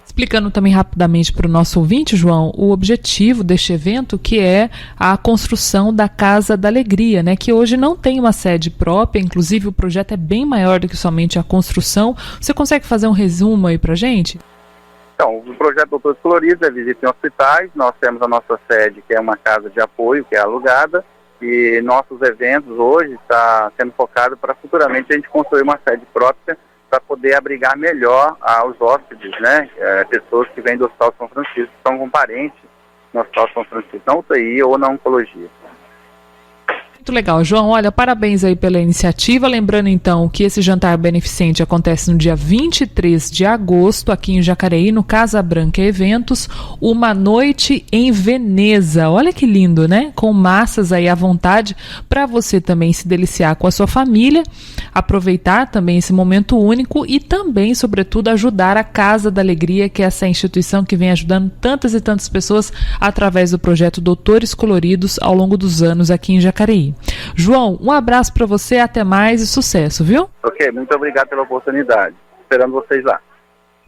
Explicando também rapidamente para o nosso ouvinte, João, o objetivo deste evento, que é a construção da Casa da Alegria, né, que hoje não tem uma sede própria, inclusive o projeto é bem maior do que somente a construção. Você consegue fazer um resumo aí para a gente? Então, o projeto Doutores Coloridos é visita em hospitais. Nós temos a nossa sede, que é uma casa de apoio, que é alugada, e nossos eventos hoje está sendo focado para futuramente a gente construir uma sede própria para poder abrigar melhor aos hóspedes, né? Pessoas que vêm do Hospital São Francisco, que estão com parentes no Hospital São Francisco, na UTI ou na oncologia. Muito legal, João. Olha, parabéns aí pela iniciativa. Lembrando, então, que esse jantar beneficente acontece no dia 23 de agosto, aqui em Jacareí, no Casa Branca Eventos, uma noite em Veneza. Olha que lindo, né? Com massas aí à vontade para você também se deliciar com a sua família, aproveitar também esse momento único e também, sobretudo, ajudar a Casa da Alegria, que é essa instituição que vem ajudando tantas e tantas pessoas através do projeto Doutores Coloridos ao longo dos anos aqui em Jacareí. João, um abraço para você, até mais e sucesso, viu? Ok, muito obrigado pela oportunidade. Esperando vocês lá.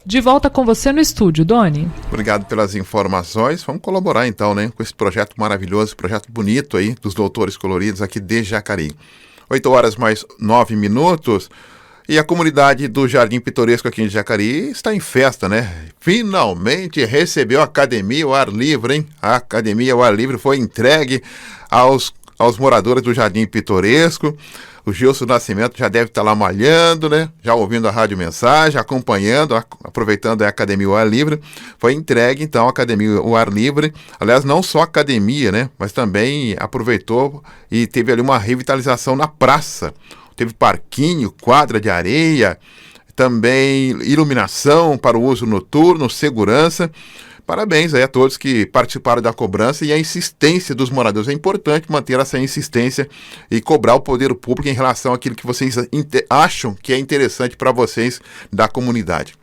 De volta com você no estúdio, Doni. Obrigado pelas informações. Vamos colaborar então, né, com esse projeto maravilhoso, projeto bonito aí dos Doutores Coloridos aqui de Jacareí. 8h mais 9. E a comunidade do Jardim Pitoresco aqui em Jacareí está em festa, né? Finalmente recebeu a Academia ao Ar Livre, hein? A Academia ao Ar Livre foi entregue aos moradores do Jardim Pitoresco. O Gilson Nascimento já deve estar lá malhando, né? Já ouvindo a Rádio Mensagem, acompanhando, aproveitando a Academia ao Ar Livre. Foi entregue, então, a Academia ao Ar Livre. Aliás, não só a academia, né? Mas também aproveitou e teve ali uma revitalização na praça. Teve parquinho, quadra de areia, também iluminação para o uso noturno, segurança. Parabéns aí a todos que participaram da cobrança e a insistência dos moradores. É importante manter essa insistência e cobrar o poder público em relação àquilo que vocês acham que é interessante para vocês da comunidade.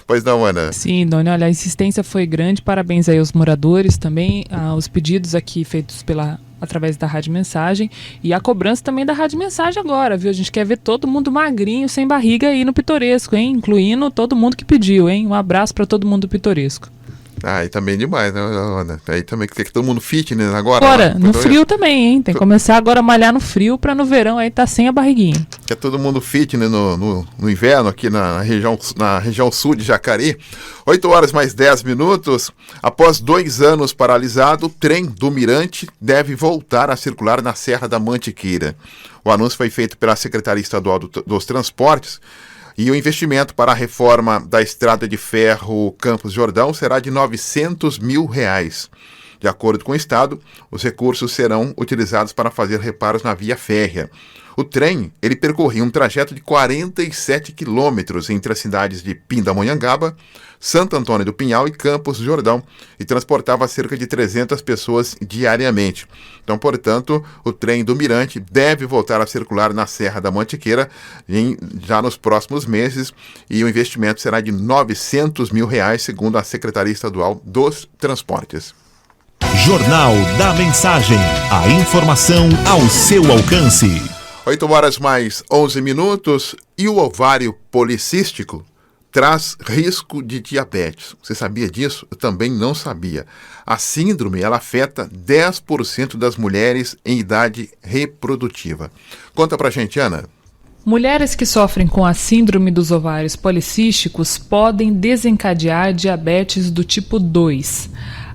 Pois não, Ana? Sim, Doni, olha, a insistência foi grande. Parabéns aí aos moradores também, aos pedidos aqui feitos através da Rádio Mensagem e a cobrança também da Rádio Mensagem agora, viu? A gente quer ver todo mundo magrinho, sem barriga aí no Pitoresco, hein? Incluindo todo mundo que pediu, hein? Um abraço para todo mundo do Pitoresco. Ah, e também demais, né, Ana? Aí também quer que todo mundo fitness agora. Agora, no frio também, hein? Tem que começar agora a malhar no frio para no verão aí tá sem a barriguinha. Quer todo mundo fitness no inverno aqui na região sul de Jacareí. 8h mais 10. Após 2 anos paralisado, o trem do Mirante deve voltar a circular na Serra da Mantiqueira. O anúncio foi feito pela Secretaria Estadual dos Transportes. E o investimento para a reforma da Estrada de Ferro Campos Jordão será de R$900 mil. De acordo com o Estado, os recursos serão utilizados para fazer reparos na via férrea. O trem, ele percorria um trajeto de 47 quilômetros entre as cidades de Pindamonhangaba, Santo Antônio do Pinhal e Campos do Jordão e transportava cerca de 300 pessoas diariamente. Então, portanto, o trem do Mirante deve voltar a circular na Serra da Mantiqueira já nos próximos meses e o investimento será de R$900 mil, segundo a Secretaria Estadual dos Transportes. Jornal da Mensagem. A informação ao seu alcance. 8h mais 11 e o ovário policístico traz risco de diabetes. Você sabia disso? Eu também não sabia. A síndrome, ela afeta 10% das mulheres em idade reprodutiva. Conta pra gente, Ana. Mulheres que sofrem com a síndrome dos ovários policísticos podem desencadear diabetes do tipo 2.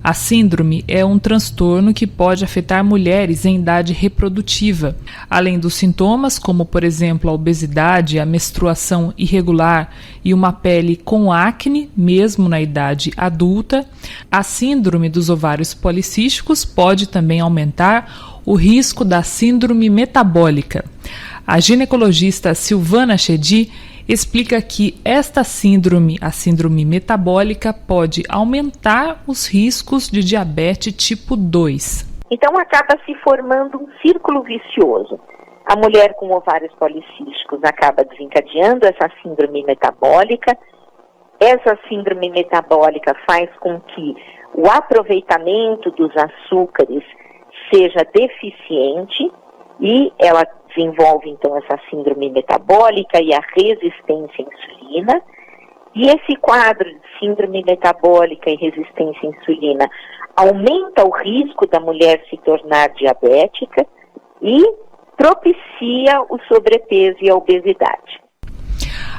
A síndrome é um transtorno que pode afetar mulheres em idade reprodutiva. Além dos sintomas, como por exemplo a obesidade, a menstruação irregular e uma pele com acne, mesmo na idade adulta, a síndrome dos ovários policísticos pode também aumentar o risco da síndrome metabólica. A ginecologista Silvana Chedi explica que esta síndrome, a síndrome metabólica, pode aumentar os riscos de diabetes tipo 2. Então acaba se formando um círculo vicioso. A mulher com ovários policísticos acaba desencadeando essa síndrome metabólica. Essa síndrome metabólica faz com que o aproveitamento dos açúcares seja deficiente e ela desenvolve, então, essa síndrome metabólica e a resistência à insulina. E esse quadro de síndrome metabólica e resistência à insulina aumenta o risco da mulher se tornar diabética e propicia o sobrepeso e a obesidade.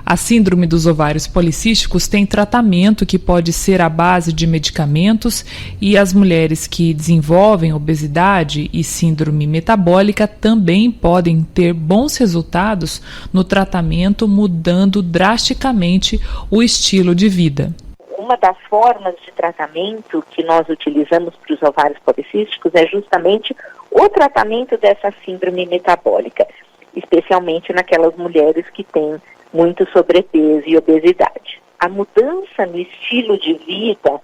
A síndrome dos ovários policísticos tem tratamento que pode ser à base de medicamentos e as mulheres que desenvolvem obesidade e síndrome metabólica também podem ter bons resultados no tratamento, mudando drasticamente o estilo de vida. Uma das formas de tratamento que nós utilizamos para os ovários policísticos é justamente o tratamento dessa síndrome metabólica, especialmente naquelas mulheres que têm muito sobrepeso e obesidade. A mudança no estilo de vida,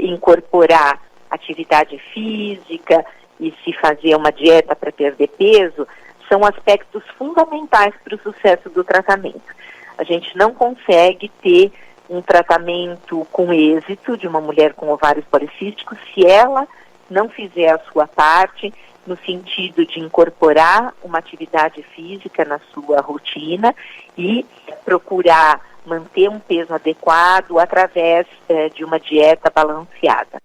incorporar atividade física e se fazer uma dieta para perder peso, são aspectos fundamentais para o sucesso do tratamento. A gente não consegue ter um tratamento com êxito de uma mulher com ovários policísticos se ela não fizer a sua parte no sentido de incorporar uma atividade física na sua rotina e procurar manter um peso adequado através de uma dieta balanceada.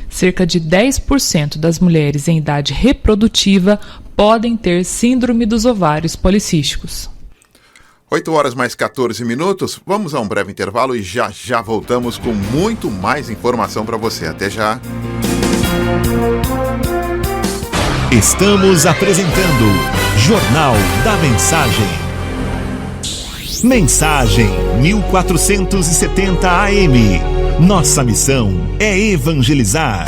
Cerca de 10% das mulheres em idade reprodutiva podem ter síndrome dos ovários policísticos. 8 horas mais 14 minutos, vamos a um breve intervalo e já voltamos com muito mais informação para você. Até já! Estamos apresentando Jornal da Mensagem. Mensagem 1470 AM. Nossa missão é evangelizar.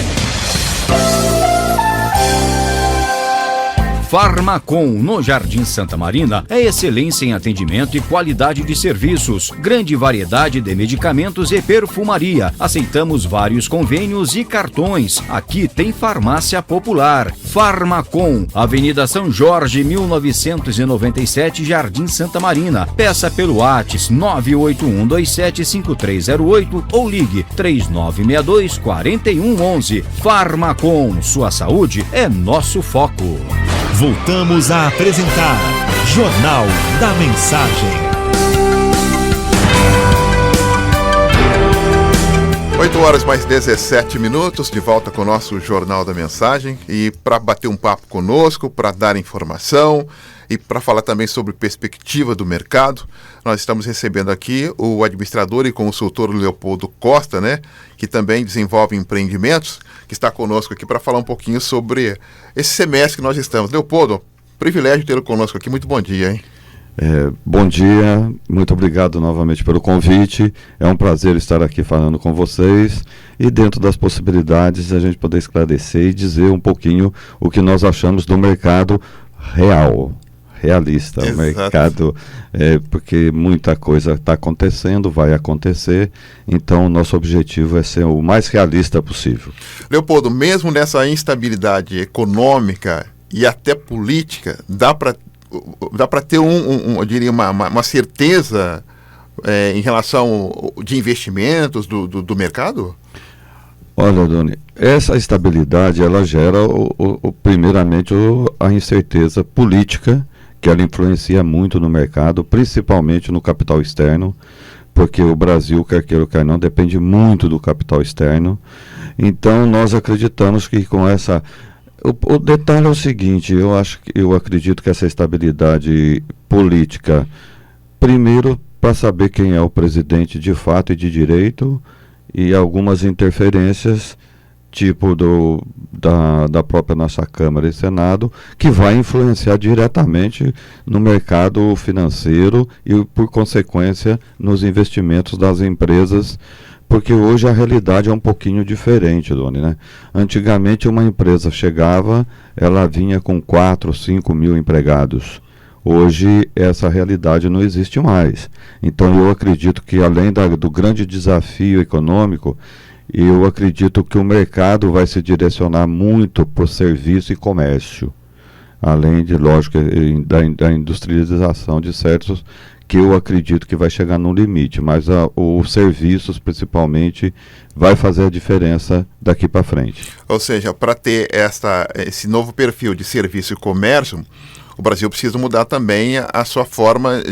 Farmacom, no Jardim Santa Marina, é excelência em atendimento e qualidade de serviços. Grande variedade de medicamentos e perfumaria. Aceitamos vários convênios e cartões. Aqui tem farmácia popular. Farmacom, Avenida São Jorge, 1997, Jardim Santa Marina. Peça pelo WhatsApp 981275308 ou ligue 3962-4111. Farmacom, sua saúde é nosso foco. Voltamos a apresentar Jornal da Mensagem. 8 horas mais 17 minutos, de volta com o nosso Jornal da Mensagem. E para bater um papo conosco, para dar informação e para falar também sobre perspectiva do mercado, nós estamos recebendo aqui o administrador e consultor Leopoldo Costa, né, que também desenvolve empreendimentos, que está conosco aqui para falar um pouquinho sobre esse semestre que nós estamos. Leopoldo, privilégio tê-lo conosco aqui. Muito bom dia, hein? Bom dia, muito obrigado novamente pelo convite. É um prazer estar aqui falando com vocês e, dentro das possibilidades, a gente poder esclarecer e dizer um pouquinho o que nós achamos do mercado realista. Exato. O mercado, porque muita coisa está acontecendo, vai acontecer, então nosso objetivo é ser o mais realista possível. Leopoldo, mesmo nessa instabilidade econômica e até política, dá para ter eu diria, uma certeza em relação de investimentos do mercado? Olha, Doni, essa estabilidade ela gera primeiramente a incerteza política, que ela influencia muito no mercado, principalmente no capital externo, porque o Brasil, quer queira ou quer não, depende muito do capital externo. Então nós acreditamos que com essa... O detalhe é o seguinte, eu acredito que essa estabilidade política, primeiro para saber quem é o presidente de fato e de direito, e algumas interferências tipo da própria nossa Câmara e Senado, que vai influenciar diretamente no mercado financeiro e, por consequência, nos investimentos das empresas, porque hoje a realidade é um pouquinho diferente, Doni, né? Antigamente uma empresa chegava, ela vinha com 4, 5 mil empregados. Hoje essa realidade não existe mais. Então eu acredito que, além do grande desafio econômico, eu acredito que o mercado vai se direcionar muito para o serviço e comércio. além de, lógico, da industrialização de certos que eu acredito que vai chegar no limite, mas os serviços, principalmente, vai fazer a diferença daqui para frente. Ou seja, para ter esse novo perfil de serviço e comércio, o Brasil precisa mudar também a sua forma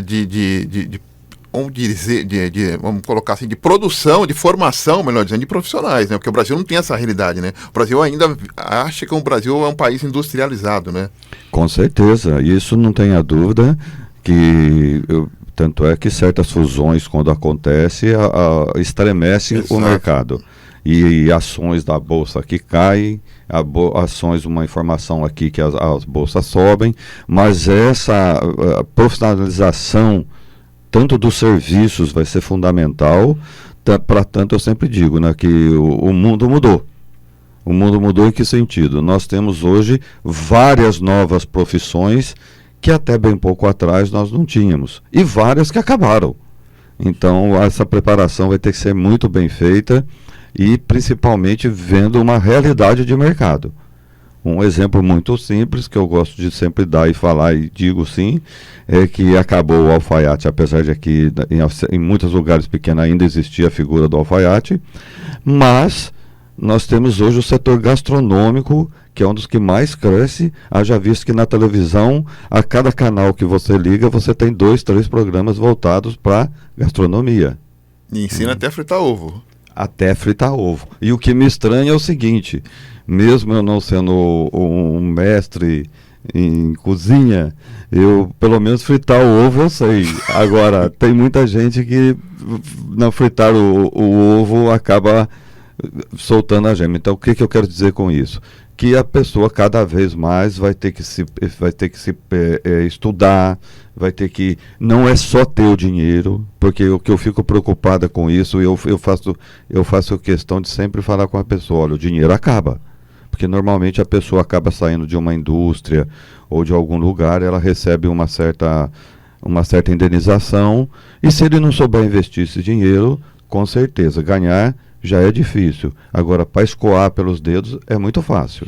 vamos colocar assim, de produção, de formação, melhor dizendo, de profissionais, né? Porque o Brasil não tem essa realidade, né? O Brasil ainda acha que o Brasil é um país industrializado, né? Com certeza, isso não tenha dúvida, que tanto é que certas fusões, quando acontecem, estremecem o mercado. E ações da Bolsa que caem, ações, uma informação aqui que as bolsas sobem, mas essa profissionalização tanto dos serviços vai ser fundamental, para tanto eu sempre digo, né, que o mundo mudou. O mundo mudou em que sentido? Nós temos hoje várias novas profissões que até bem pouco atrás nós não tínhamos, e várias que acabaram. Então essa preparação vai ter que ser muito bem feita e principalmente vendo uma realidade de mercado. Um exemplo muito simples que eu gosto de sempre dar e falar, e digo sim, é que acabou o alfaiate, apesar de aqui em muitos lugares pequenos ainda existia a figura do alfaiate, mas nós temos hoje o setor gastronômico, que é um dos que mais cresce. Haja visto que na televisão, a cada canal que você liga, você tem 2, 3 programas voltados para gastronomia. E ensina até a fritar ovo. Até fritar ovo. E o que me estranha é o seguinte, mesmo eu não sendo um mestre em cozinha, eu pelo menos fritar o ovo eu sei. Agora, tem muita gente que não fritar o ovo acaba soltando a gema. Então, o que eu quero dizer com isso? Que a pessoa cada vez mais vai ter que se estudar, vai ter que, não é só ter o dinheiro, porque o que eu fico preocupada com isso, eu faço questão de sempre falar com a pessoa, olha, o dinheiro acaba, porque normalmente a pessoa acaba saindo de uma indústria ou de algum lugar, ela recebe uma certa indenização, e se ele não souber investir esse dinheiro, com certeza, ganhar já é difícil. Agora, para escoar pelos dedos é muito fácil.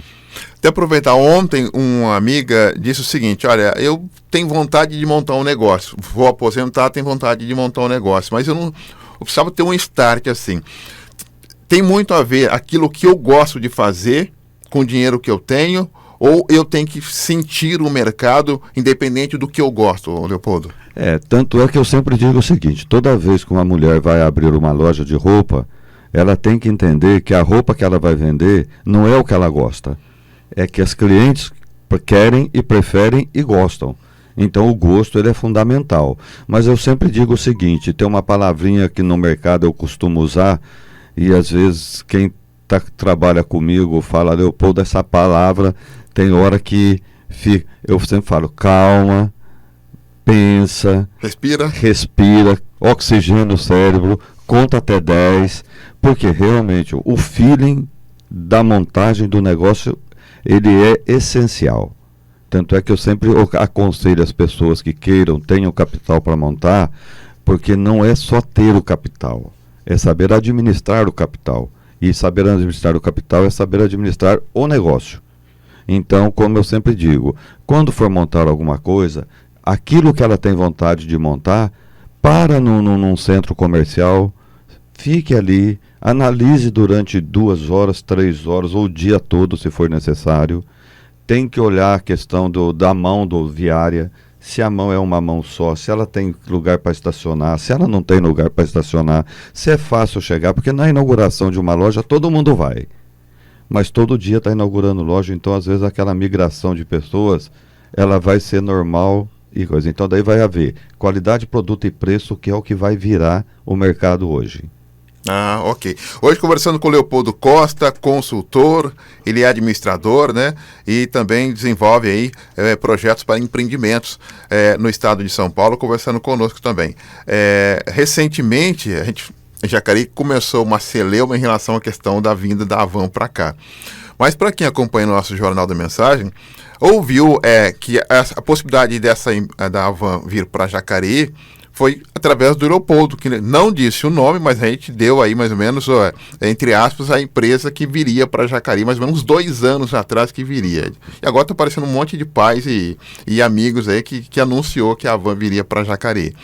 Até aproveitar, ontem uma amiga disse o seguinte, olha, eu tenho vontade de montar um negócio, vou aposentar, tenho vontade de montar um negócio, mas eu precisava ter um start assim. Tem muito a ver aquilo que eu gosto de fazer com o dinheiro que eu tenho, ou eu tenho que sentir o mercado independente do que eu gosto, Leopoldo? Tanto é que eu sempre digo o seguinte, toda vez que uma mulher vai abrir uma loja de roupa, ela tem que entender que a roupa que ela vai vender não é o que ela gosta. É que as clientes querem e preferem e gostam. Então o gosto ele é fundamental. Mas eu sempre digo o seguinte, tem uma palavrinha que no mercado eu costumo usar, e às vezes quem trabalha comigo fala, Leopoldo, essa palavra tem hora que eu sempre falo, calma, pensa, respira, oxigena o cérebro, conta até 10, porque realmente o feeling da montagem do negócio, ele é essencial. Tanto é que eu sempre aconselho as pessoas que tenham capital para montar, porque não é só ter o capital, é saber administrar o capital. E saber administrar o capital é saber administrar o negócio. Então, como eu sempre digo, quando for montar alguma coisa, aquilo que ela tem vontade de montar, para num centro comercial, fique ali, analise durante 2 horas, 3 horas, ou o dia todo, se for necessário. Tem que olhar a questão da mão viária, se a mão é uma mão só, se ela tem lugar para estacionar, se ela não tem lugar para estacionar, se é fácil chegar, porque na inauguração de uma loja todo mundo vai. Mas todo dia está inaugurando loja, então às vezes aquela migração de pessoas, ela vai ser normal e coisa. Então daí vai haver qualidade, produto e preço, que é o que vai virar o mercado hoje. Ah, ok. Hoje conversando com o Leopoldo Costa, consultor, ele é administrador, né? E também desenvolve aí projetos para empreendimentos no estado de São Paulo, conversando conosco também. Recentemente, a gente, em Jacareí, começou uma celeuma em relação à questão da vinda da Havan para cá. Mas para quem acompanha o nosso Jornal da Mensagem, ouviu que a possibilidade da Havan vir para Jacareí foi através do Leopoldo, que não disse o nome, mas a gente deu aí mais ou menos, entre aspas, a empresa que viria para Jacareí, mais ou menos 2 anos atrás que viria. E agora está aparecendo um monte de pais e amigos aí que anunciou que a van viria para Jacareí.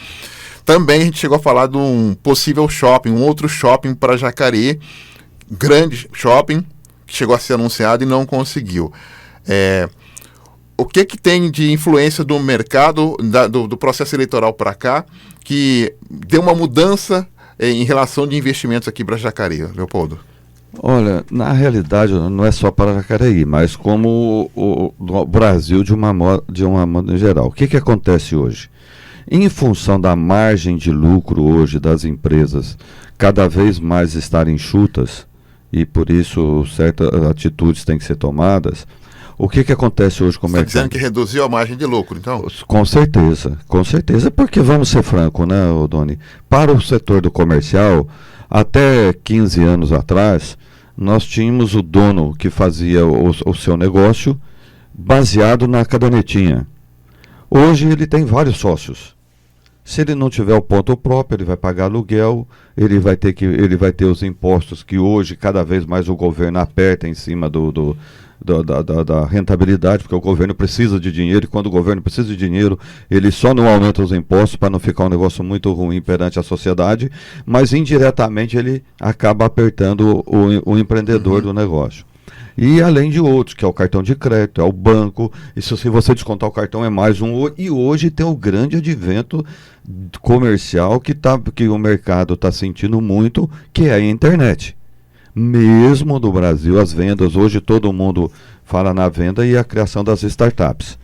Também a gente chegou a falar de um possível shopping, um outro shopping para Jacareí, grande shopping, que chegou a ser anunciado e não conseguiu. O que tem de influência do mercado, do processo eleitoral para cá, que deu uma mudança em relação de investimentos aqui para Jacareí, Leopoldo? Olha, na realidade não é só para Jacareí, mas como o Brasil de uma moda geral. O que acontece hoje? Em função da margem de lucro hoje das empresas cada vez mais estarem enxutas, e por isso certas atitudes têm que ser tomadas, o que acontece hoje com o mercado? Você está dizendo que reduziu a margem de lucro, então? Com certeza, porque vamos ser francos, né, Doni? Para o setor do comercial, até 15 anos atrás, nós tínhamos o dono que fazia o seu negócio baseado na cadernetinha. Hoje ele tem vários sócios. Se ele não tiver o ponto próprio, ele vai pagar aluguel, ele vai ter os impostos que hoje cada vez mais o governo aperta em cima da rentabilidade, porque o governo precisa de dinheiro, e quando o governo precisa de dinheiro, ele só não aumenta os impostos para não ficar um negócio muito ruim perante a sociedade, mas indiretamente ele acaba apertando o empreendedor do negócio. E além de outros, que é o cartão de crédito, é o banco, e se você descontar o cartão é mais um. E hoje tem o grande advento comercial que o mercado está sentindo muito, que é a internet. Mesmo no Brasil, as vendas, hoje todo mundo fala na venda e a criação das startups.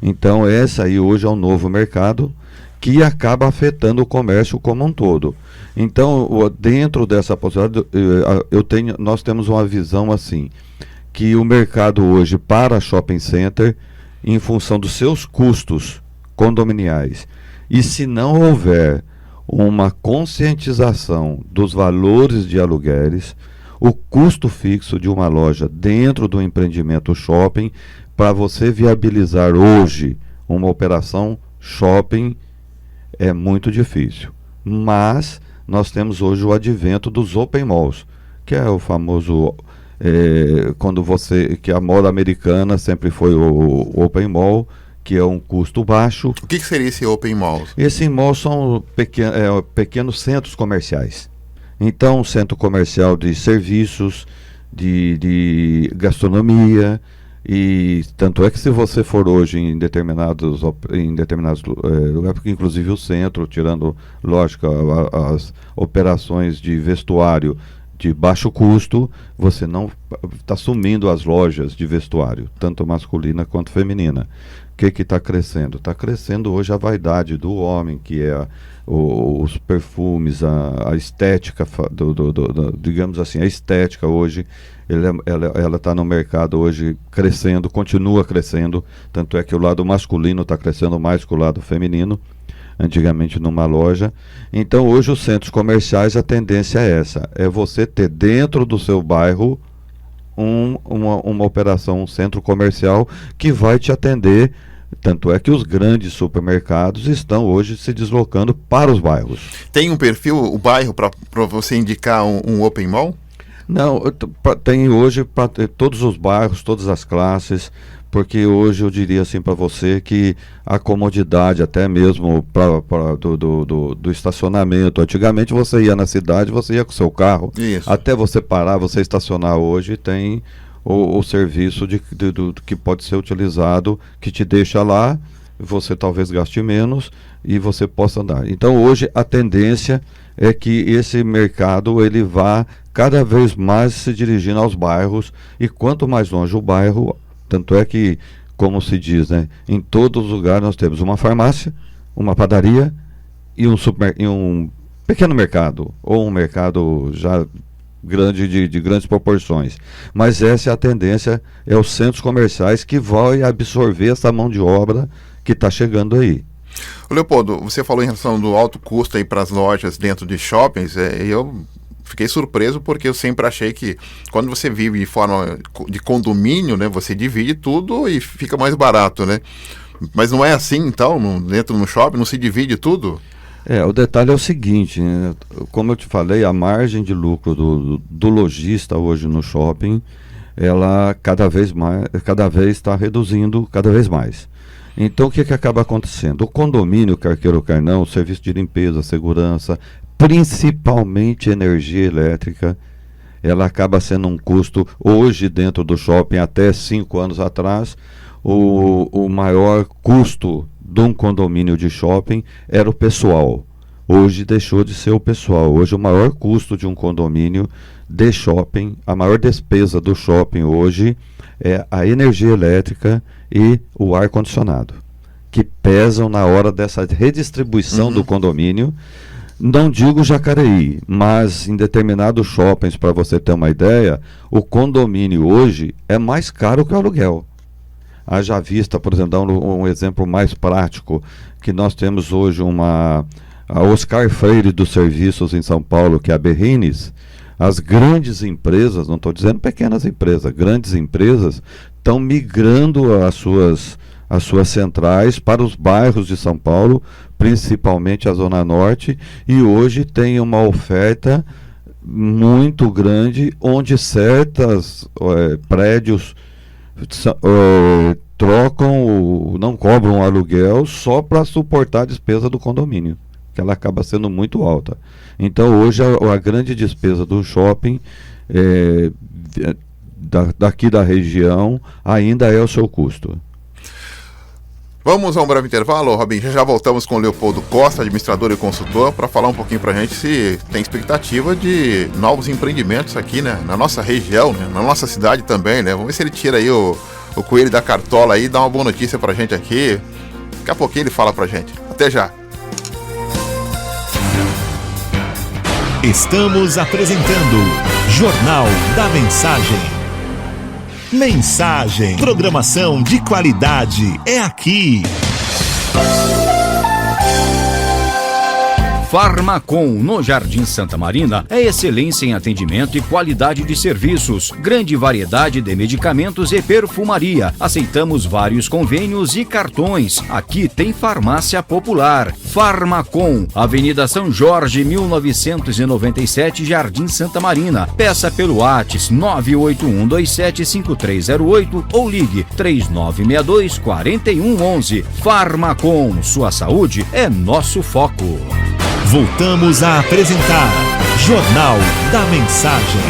Então essa aí hoje é um novo mercado que acaba afetando o comércio como um todo. Então, dentro dessa possibilidade, nós temos uma visão assim, que o mercado hoje para shopping center, em função dos seus custos condominiais, e se não houver uma conscientização dos valores de aluguéis, o custo fixo de uma loja dentro do empreendimento shopping, para você viabilizar hoje uma operação shopping, é muito difícil. Mas nós temos hoje o advento dos open malls, que é o famoso... que a moda americana sempre foi o open mall, que é um custo baixo. O que seria esse open mall? Esse mall são pequenos centros comerciais. Então, um centro comercial de serviços, de gastronomia, e tanto é que se você for hoje em determinados lugares, porque inclusive o centro, tirando, lógico, as operações de vestuário de baixo custo, você não está sumindo as lojas de vestuário, tanto masculina quanto feminina. O que está crescendo? Está crescendo hoje a vaidade do homem, que é os perfumes, a estética, digamos assim, a estética hoje, ela está no mercado hoje crescendo, continua crescendo, tanto é que o lado masculino está crescendo mais que o lado feminino, antigamente numa loja. Então hoje os centros comerciais, a tendência é essa, é você ter dentro do seu bairro uma operação, um centro comercial que vai te atender. Tanto é que os grandes supermercados estão hoje se deslocando para os bairros. Tem um perfil, o bairro, para você indicar um open mall? Não, tem hoje para todos os bairros, todas as classes, porque hoje eu diria assim para você que a comodidade, até mesmo do estacionamento, antigamente você ia na cidade, você ia com o seu carro, isso, até você parar, você estacionar, hoje tem o serviço que pode ser utilizado, que te deixa lá, você talvez gaste menos e você possa andar. Então hoje a tendência é que esse mercado ele vá cada vez mais se dirigindo aos bairros, e quanto mais longe o bairro, tanto é que, como se diz, né, em todos os lugares nós temos uma farmácia, uma padaria e um pequeno mercado, ou um mercado já grande, de grandes proporções. Mas essa é a tendência, é os centros comerciais que vão absorver essa mão de obra que está chegando aí. Leopoldo, você falou em relação do alto custo aí para as lojas dentro de shoppings, eu fiquei surpreso porque eu sempre achei que quando você vive de forma de condomínio, né, você divide tudo e fica mais barato, né? Mas não é assim, então, dentro do shopping não se divide tudo? O detalhe é o seguinte, né? Como eu te falei, a margem de lucro do lojista hoje no shopping, ela cada vez está reduzindo cada vez mais. Então o que acaba acontecendo? O condomínio, quer queira ou quer não, o serviço de limpeza, segurança, principalmente energia elétrica, ela acaba sendo um custo, hoje dentro do shopping, até 5 anos atrás, o maior custo de um condomínio de shopping era o pessoal. Hoje deixou de ser o pessoal. Hoje o maior custo de um condomínio de shopping, a maior despesa do shopping hoje é a energia elétrica e o ar-condicionado, que pesam na hora dessa redistribuição do condomínio. Não digo Jacareí, mas em determinados shoppings, para você ter uma ideia, o condomínio hoje é mais caro que o aluguel. Haja vista, por exemplo, dar um exemplo mais prático, que nós temos hoje a Oscar Freire dos serviços em São Paulo, que é a Berrines. As grandes empresas, não estou dizendo pequenas empresas, grandes empresas estão migrando as suas centrais para os bairros de São Paulo, principalmente a Zona Norte, e hoje tem uma oferta muito grande, onde certos prédios não cobram aluguel só para suportar a despesa do condomínio, que ela acaba sendo muito alta. Então hoje a grande despesa do shopping daqui da região ainda é o seu custo. Vamos a um breve intervalo, Robin. Já voltamos com o Leopoldo Costa, administrador e consultor, para falar um pouquinho para a gente se tem expectativa de novos empreendimentos aqui, né, na nossa região, né, na nossa cidade também, né? Vamos ver se ele tira aí o coelho da cartola aí e dá uma boa notícia para a gente aqui. Daqui a pouquinho ele fala para a gente. Até já. Estamos apresentando Jornal da Mensagem. Mensagem, programação de qualidade é aqui. Farmacom, no Jardim Santa Marina, é excelência em atendimento e qualidade de serviços. Grande variedade de medicamentos e perfumaria. Aceitamos vários convênios e cartões. Aqui tem farmácia popular. Farmacom, Avenida São Jorge, 1997, Jardim Santa Marina. Peça pelo WhatsApp 981275308 ou ligue 3962-4111. Farmacom, sua saúde é nosso foco. Voltamos a apresentar Jornal da Mensagem.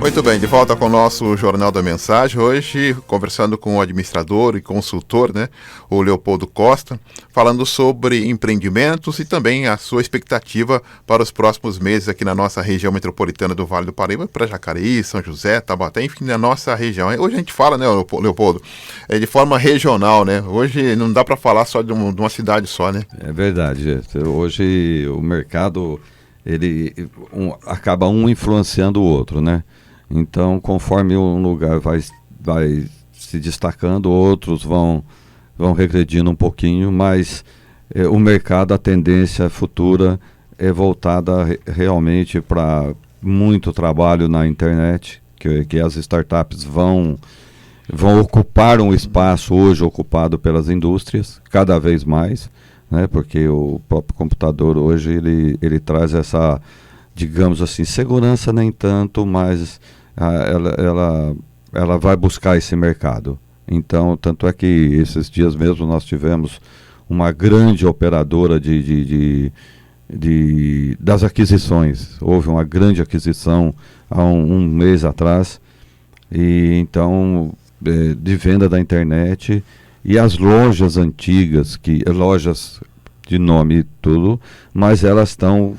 Muito bem, de volta com o nosso Jornal da Mensagem, hoje conversando com o administrador e consultor, né, o Leopoldo Costa, falando sobre empreendimentos e também a sua expectativa para os próximos meses aqui na nossa região metropolitana do Vale do Paraíba, para Jacareí, São José, Taubaté, enfim, na nossa região. Hoje a gente fala, né, Leopoldo, de forma regional, né? Hoje não dá para falar só de uma cidade só, né? É verdade, hoje o mercado, acaba um influenciando o outro, né? Então, conforme um lugar vai se destacando, outros vão regredindo um pouquinho, mas o mercado, a tendência futura é voltada realmente para muito trabalho na internet, que as startups vão ocupar um espaço hoje ocupado pelas indústrias, cada vez mais, né? Porque o próprio computador hoje ele traz essa, digamos assim, segurança nem tanto, mas ela vai buscar esse mercado. Então, tanto é que esses dias mesmo nós tivemos uma grande operadora das aquisições. Houve uma grande aquisição há um mês atrás, e então de venda da internet, e as lojas antigas, lojas de nome e tudo, mas elas estão...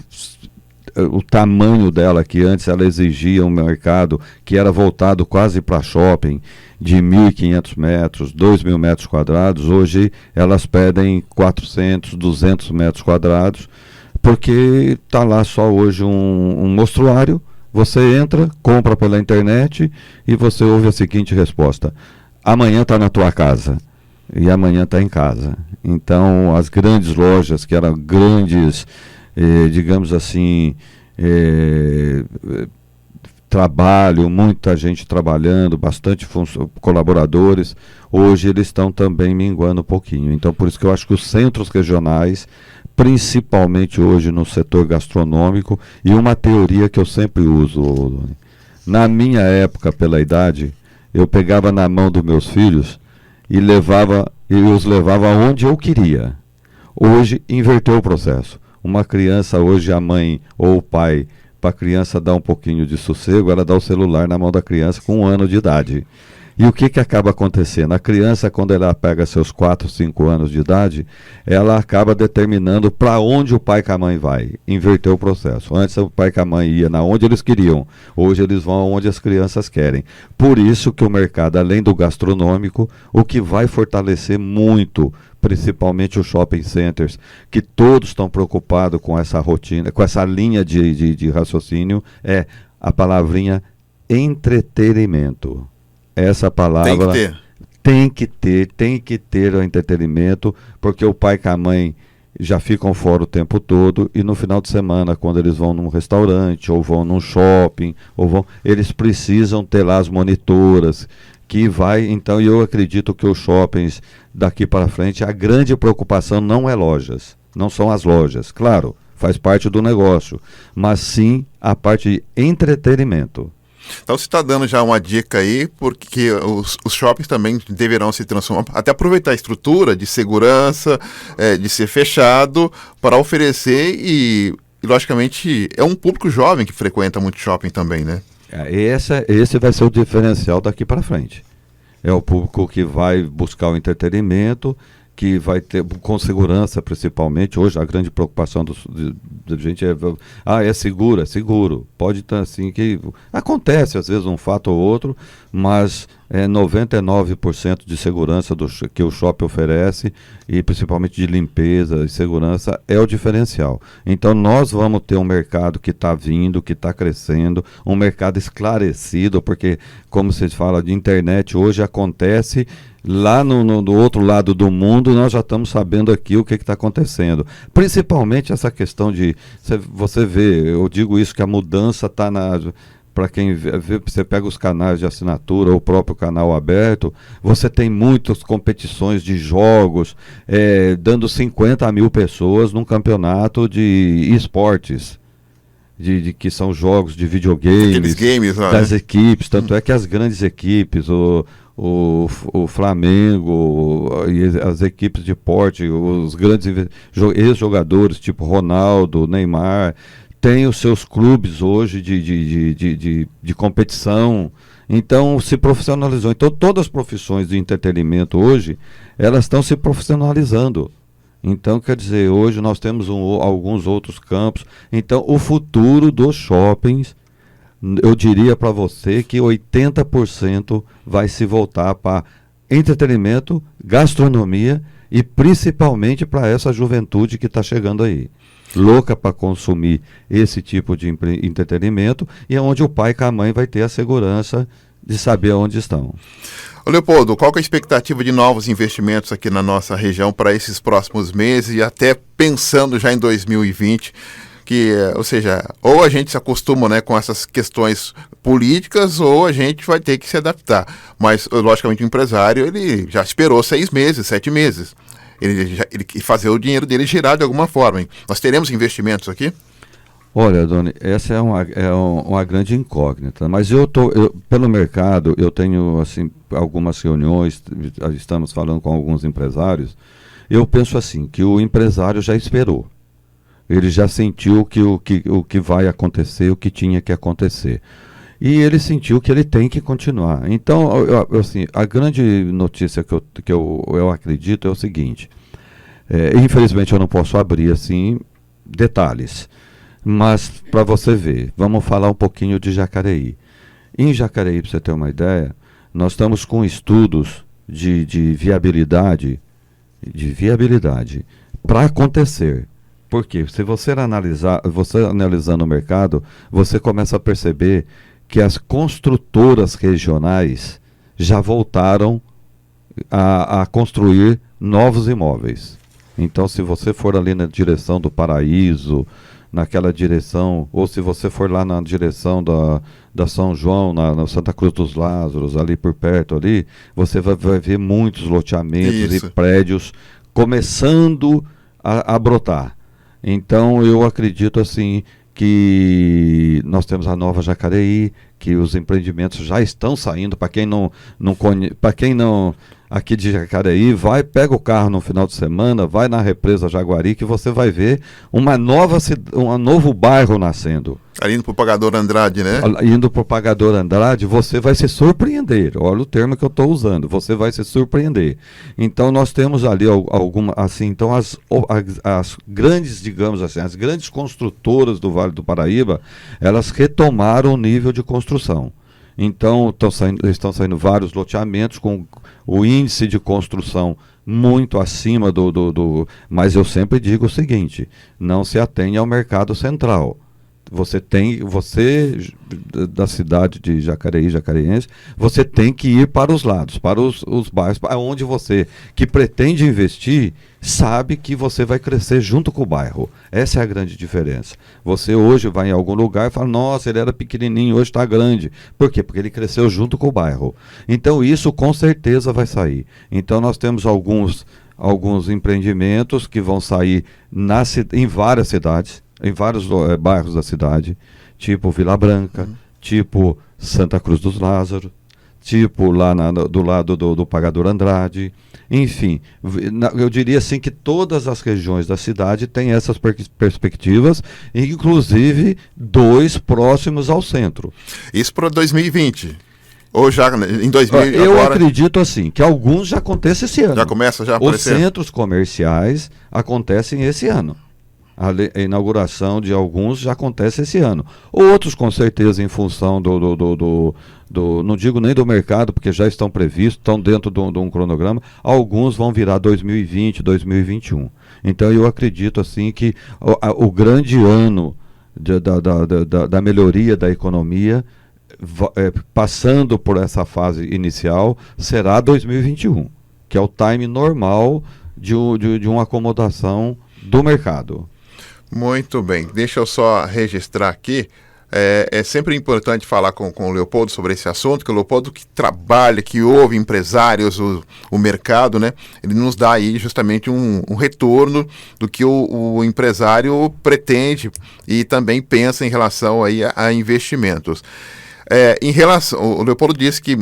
O tamanho dela, que antes ela exigia um mercado que era voltado quase para shopping, de 1.500 metros, 2.000 metros quadrados, hoje elas pedem 400, 200 metros quadrados, porque está lá só hoje um mostruário, você entra, compra pela internet e você ouve a seguinte resposta: amanhã está na tua casa, e amanhã está em casa. Então as grandes lojas, que eram grandes... digamos assim, trabalho, muita gente trabalhando, bastante colaboradores, hoje eles estão também minguando um pouquinho. Então, por isso que eu acho que os centros regionais, principalmente hoje no setor gastronômico, e uma teoria que eu sempre uso, na minha época, pela idade, eu pegava na mão dos meus filhos e os levava aonde eu queria. Hoje, inverteu o processo. Uma criança, hoje a mãe ou o pai, para a criança dar um pouquinho de sossego, ela dá o celular na mão da criança com 1 ano de idade. E o que acaba acontecendo? A criança, quando ela pega seus 4, 5 anos de idade, ela acaba determinando para onde o pai e a mãe vai. Inverteu o processo. Antes o pai e a mãe iam na onde eles queriam. Hoje eles vão onde as crianças querem. Por isso que o mercado, além do gastronômico, o que vai fortalecer muito, principalmente os shopping centers, que todos estão preocupados com essa rotina, com essa linha de raciocínio, é a palavrinha entretenimento. Essa palavra tem que ter o entretenimento, porque o pai e a mãe já ficam fora o tempo todo, e no final de semana, quando eles vão num restaurante, ou vão num shopping, eles precisam ter lá as monitoras, então eu acredito que os shoppings daqui para frente, a grande preocupação não é lojas, não são as lojas, claro, faz parte do negócio, mas sim a parte de entretenimento. Então você está dando já uma dica aí, porque os shoppings também deverão se transformar, até aproveitar a estrutura de segurança, de ser fechado, para oferecer e, logicamente, é um público jovem que frequenta muito shopping também, né? Esse vai ser o diferencial daqui para frente. É o público que vai buscar o entretenimento, que vai ter, com segurança principalmente. Hoje a grande preocupação da gente é seguro, é seguro. Pode estar assim, que acontece às vezes um fato ou outro, mas 99% de segurança que o shopping oferece, e principalmente de limpeza e segurança, é o diferencial. Então nós vamos ter um mercado que está vindo, que está crescendo, um mercado esclarecido, porque, como vocês falam, de internet hoje acontece lá no outro lado do mundo, nós já estamos sabendo aqui o que está acontecendo. Principalmente essa questão de, você vê, eu digo isso, que a mudança está para quem vê, você pega os canais de assinatura, o próprio canal aberto, você tem muitas competições de jogos, dando 50 mil pessoas num campeonato de esportes. Que são jogos de videogames, das equipes, tanto é que as grandes equipes, o Flamengo e as equipes de porte, os grandes ex-jogadores tipo Ronaldo, Neymar, têm os seus clubes hoje de competição. Então se profissionalizou. Então todas as profissões de entretenimento hoje, elas estão se profissionalizando. Então, quer dizer, hoje nós temos alguns outros campos. Então, o futuro dos shoppings, eu diria para você que 80% vai se voltar para entretenimento, gastronomia e principalmente para essa juventude que está chegando aí. Louca para consumir esse tipo de entretenimento, e é onde o pai e a mãe vai ter a segurança de saber onde estão. Ô Leopoldo, qual que é a expectativa de novos investimentos aqui na nossa região para esses próximos meses e até pensando já em 2020? Ou seja, ou a gente se acostuma, né, com essas questões políticas, ou a gente vai ter que se adaptar. Mas, logicamente, o empresário, ele já esperou 6 meses, 7 meses. Ele fazer o dinheiro dele girar de alguma forma, hein? Nós teremos investimentos aqui? Olha, Doni, essa é uma grande incógnita, mas pelo mercado, eu tenho assim, algumas reuniões, estamos falando com alguns empresários, eu penso assim, que o empresário já esperou, ele já sentiu o que vai acontecer, o que tinha que acontecer, e ele sentiu que ele tem que continuar. Então, assim, a grande notícia que eu acredito é o seguinte, infelizmente eu não posso abrir assim detalhes, mas para você ver, vamos falar um pouquinho de Jacareí. Em Jacareí, para você ter uma ideia, nós estamos com estudos de viabilidade para acontecer. Porque se você analisando o mercado, você começa a perceber que as construtoras regionais já voltaram a construir novos imóveis. Então, se você for ali na direção do Paraíso, naquela direção, ou se você for lá na direção da São João, na Santa Cruz dos Lázaros, ali por perto ali, você vai ver muitos loteamentos e prédios começando a brotar. Então eu acredito assim que nós temos a Nova Jacareí, que os empreendimentos já estão saindo. Para quem não conhece, para quem não aqui de Jacareí, pega o carro no final de semana, vai na Represa Jaguari, que você vai ver um novo bairro nascendo. Indo para o Pagador Andrade, né? Indo para o Pagador Andrade, você vai se surpreender. Olha o termo que eu estou usando, você vai se surpreender. Então nós temos ali alguma, assim, então as grandes, digamos assim, as grandes construtoras do Vale do Paraíba, elas retomaram o nível de construção. Então estão saindo vários loteamentos com o índice de construção muito acima mas eu sempre digo o seguinte, não se atenha ao mercado central. Você da cidade de Jacareí, jacareense, você tem que ir para os lados, para os bairros, onde você que pretende investir, sabe que você vai crescer junto com o bairro. Essa é a grande diferença. Você hoje vai em algum lugar e fala, nossa, ele era pequenininho, hoje está grande. Por quê? Porque ele cresceu junto com o bairro. Então isso com certeza vai sair. Então nós temos alguns empreendimentos que vão sair em várias cidades, em vários bairros da cidade, tipo Vila Branca, tipo Santa Cruz dos Lázaros, tipo lá do lado do Pagador Andrade, enfim, eu diria assim que todas as regiões da cidade têm essas perspectivas, inclusive 2 próximos ao centro. Isso para 2020? Ou já em 2000? Eu acredito assim, que alguns já acontecem esse ano. Já começa a aparecer? Os centros comerciais acontecem esse ano. A inauguração de alguns já acontece esse ano. Outros, com certeza, em função não digo nem do mercado, porque já estão previstos, estão dentro de um cronograma. Alguns vão virar 2020, 2021. Então, eu acredito assim que o grande ano da melhoria da economia, passando por essa fase inicial, será 2021, que é o time normal de uma acomodação do mercado. Muito bem, deixa eu só registrar aqui, é sempre importante falar com o Leopoldo sobre esse assunto, que o Leopoldo que trabalha, que ouve empresários, o mercado, né? Ele nos dá aí justamente um retorno do que o empresário pretende e também pensa em relação aí a investimentos. Em relação, o Leopoldo disse que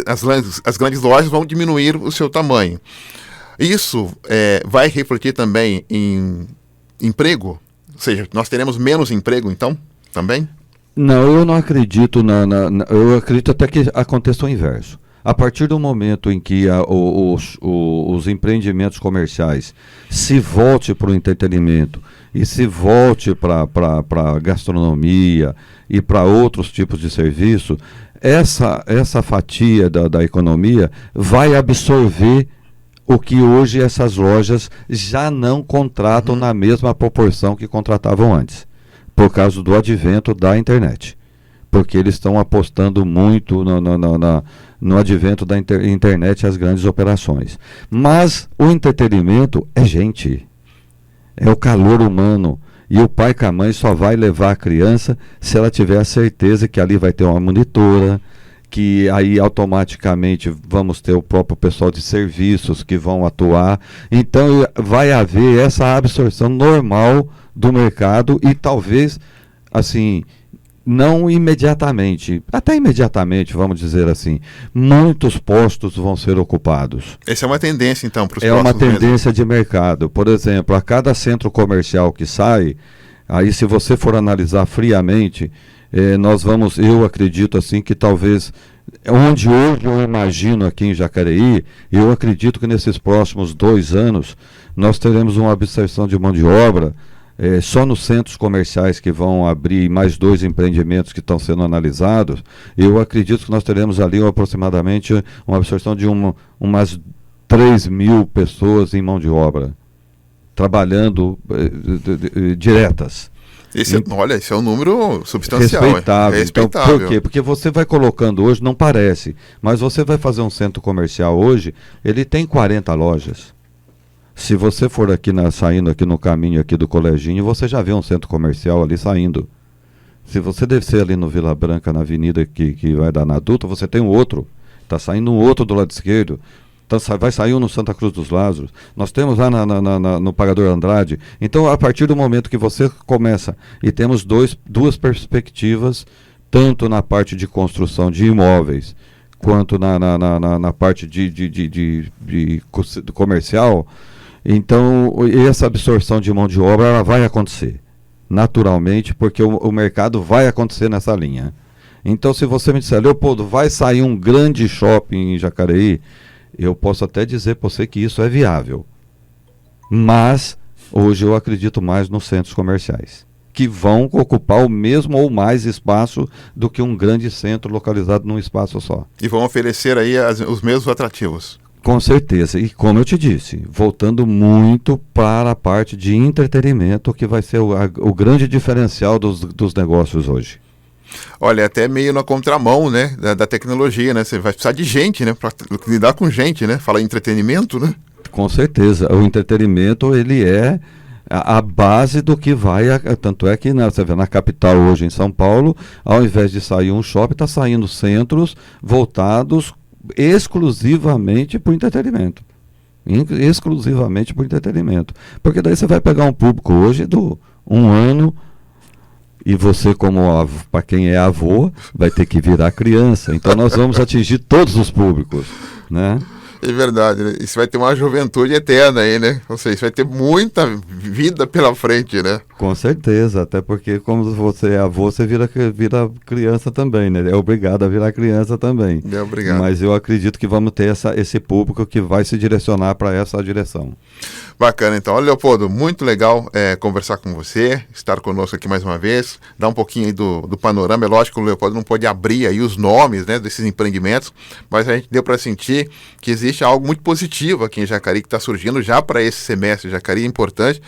as grandes lojas vão diminuir o seu tamanho. Isso vai refletir também em emprego? Ou seja, nós teremos menos emprego, então, também? Não, eu não acredito eu acredito até que aconteça o inverso. A partir do momento em que os empreendimentos comerciais se volte para o entretenimento e se volte para a gastronomia e para outros tipos de serviço, essa fatia da economia vai absorver o que hoje essas lojas já não contratam na mesma proporção que contratavam antes, por causa do advento da internet. Porque eles estão apostando muito no advento da internet e as grandes operações. Mas o entretenimento é gente, é o calor humano. E o pai com a mãe só vai levar a criança se ela tiver a certeza que ali vai ter uma monitora, que aí automaticamente vamos ter o próprio pessoal de serviços que vão atuar. Então vai haver essa absorção normal do mercado e talvez, assim, não imediatamente, até imediatamente, vamos dizer assim, muitos postos vão ser ocupados. Essa é uma tendência, então, para os próximos meses? É uma tendência de mercado. Por exemplo, a cada centro comercial que sai, aí se você for analisar friamente, eu acredito assim que talvez, onde hoje eu imagino aqui em Jacareí, eu acredito que nesses próximos 2 anos nós teremos uma absorção de mão de obra, só nos centros comerciais que vão abrir mais 2 empreendimentos que estão sendo analisados, eu acredito que nós teremos ali aproximadamente uma absorção de umas 3.000 pessoas em mão de obra, trabalhando diretas. Esse é um número substancial. Respeitável. Então, por quê? Porque você vai colocando hoje, não parece, mas você vai fazer um centro comercial hoje, ele tem 40 lojas. Se você for aqui saindo aqui no caminho aqui do Coleginho, você já vê um centro comercial ali saindo. Se você descer ali no Vila Branca, na avenida que vai dar na Dutra, você tem um outro. Está saindo um outro do lado esquerdo. Vai sair um no Santa Cruz dos Lázaros. Nós temos lá no Pagador Andrade. Então, a partir do momento que você começa, e temos duas perspectivas, tanto na parte de construção de imóveis, quanto na parte de comercial, então essa absorção de mão de obra ela vai acontecer, naturalmente, porque o mercado vai acontecer nessa linha. Então, se você me disser, Leopoldo, vai sair um grande shopping em Jacareí, eu posso até dizer para você que isso é viável. Mas, hoje eu acredito mais nos centros comerciais, que vão ocupar o mesmo ou mais espaço do que um grande centro localizado num espaço só. E vão oferecer aí os mesmos atrativos. Com certeza. E como eu te disse, voltando muito para a parte de entretenimento, que vai ser o grande diferencial dos negócios hoje. Olha, até meio na contramão, né, da tecnologia, né? Você vai precisar de gente, né, para lidar com gente, né? Falar em entretenimento, né? Com certeza. O entretenimento, ele é a base do que vai... Tanto é que você vê na capital hoje, em São Paulo, ao invés de sair um shopping, está saindo centros voltados exclusivamente para o entretenimento. Exclusivamente para o entretenimento. Porque daí você vai pegar um público hoje do 1 ano... E você, para quem é avô, vai ter que virar criança. Então nós vamos atingir todos os públicos, né? É verdade, né? Isso vai ter uma juventude eterna aí, né? Ou seja, isso vai ter muita vida pela frente, né? Com certeza, até porque como você é avô, você vira criança também, né? É obrigado a virar criança também. É obrigado. Mas eu acredito que vamos ter esse público que vai se direcionar para essa direção. Bacana, então. Olha, Leopoldo, muito legal conversar com você, estar conosco aqui mais uma vez, dar um pouquinho aí do panorama. É lógico que o Leopoldo não pode abrir aí os nomes, né, desses empreendimentos, mas a gente deu para sentir que existe algo muito positivo aqui em Jacareí, que está surgindo já para esse semestre. Jacareí é importante,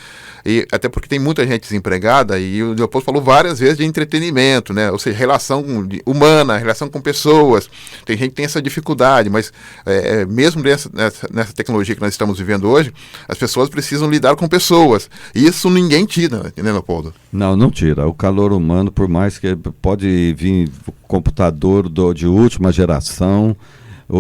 e até porque tem muita gente desempregada, e o Leopoldo falou várias vezes de entretenimento, né, ou seja, relação humana, relação com pessoas. Tem gente que tem essa dificuldade, mas mesmo nessa tecnologia que nós estamos vivendo hoje, as pessoas precisam lidar com pessoas. Isso ninguém tira, né, Leopoldo? Não tira. O calor humano, por mais que pode vir computador de última geração,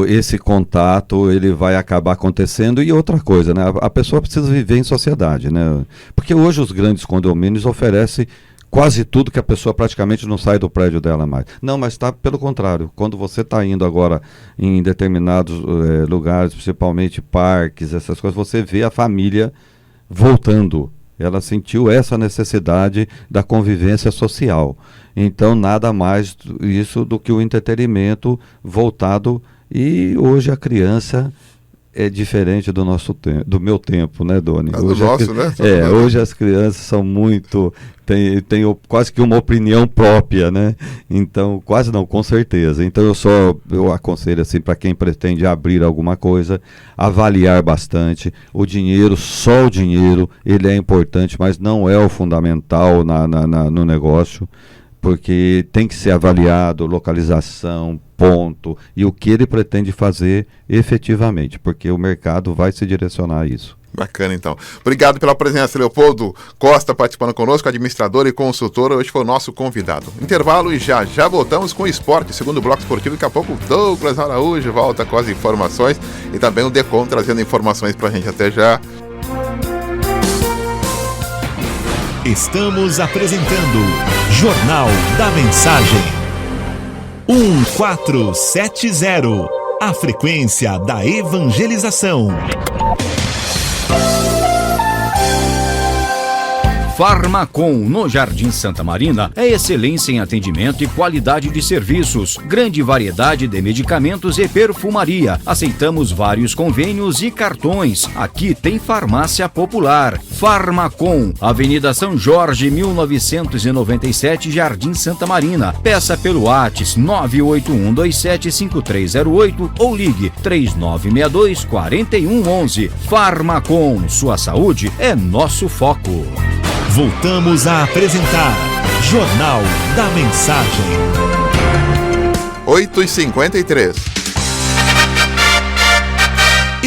esse contato, ele vai acabar acontecendo. E outra coisa, né? A pessoa precisa viver em sociedade, né? Porque hoje os grandes condomínios oferecem quase tudo que a pessoa praticamente não sai do prédio dela mais. Não, mas pelo contrário. Quando você está indo agora em determinados lugares, principalmente parques, essas coisas, você vê a família voltando. Ela sentiu essa necessidade da convivência social. Então, nada mais isso do que o entretenimento voltado. E hoje a criança é diferente do meu tempo, né, Doni? Hoje nosso, né? Hoje as crianças são muito... Tem quase que uma opinião própria, né? Então, quase não, com certeza. Então eu aconselho assim para quem pretende abrir alguma coisa, avaliar bastante. Só o dinheiro, ele é importante, mas não é o fundamental no negócio, porque tem que ser avaliado localização, ponto, e o que ele pretende fazer efetivamente, porque o mercado vai se direcionar a isso. Bacana, então. Obrigado pela presença, Leopoldo Costa, participando conosco, administrador e consultor. Hoje foi o nosso convidado. Intervalo e já voltamos com o esporte, segundo bloco esportivo. Daqui a pouco o Douglas Araújo volta com as informações e também o Decon trazendo informações pra gente. Até já. Estamos apresentando Jornal da Mensagem 1470, a frequência da evangelização. Farmacom, no Jardim Santa Marina, é excelência em atendimento e qualidade de serviços. Grande variedade de medicamentos e perfumaria. Aceitamos vários convênios e cartões. Aqui tem farmácia popular. Farmacom, Avenida São Jorge, 1997, Jardim Santa Marina. Peça pelo WhatsApp 981275308 ou ligue 3962-4111. Farmacom, sua saúde é nosso foco. Voltamos a apresentar Jornal da Mensagem. 8h53.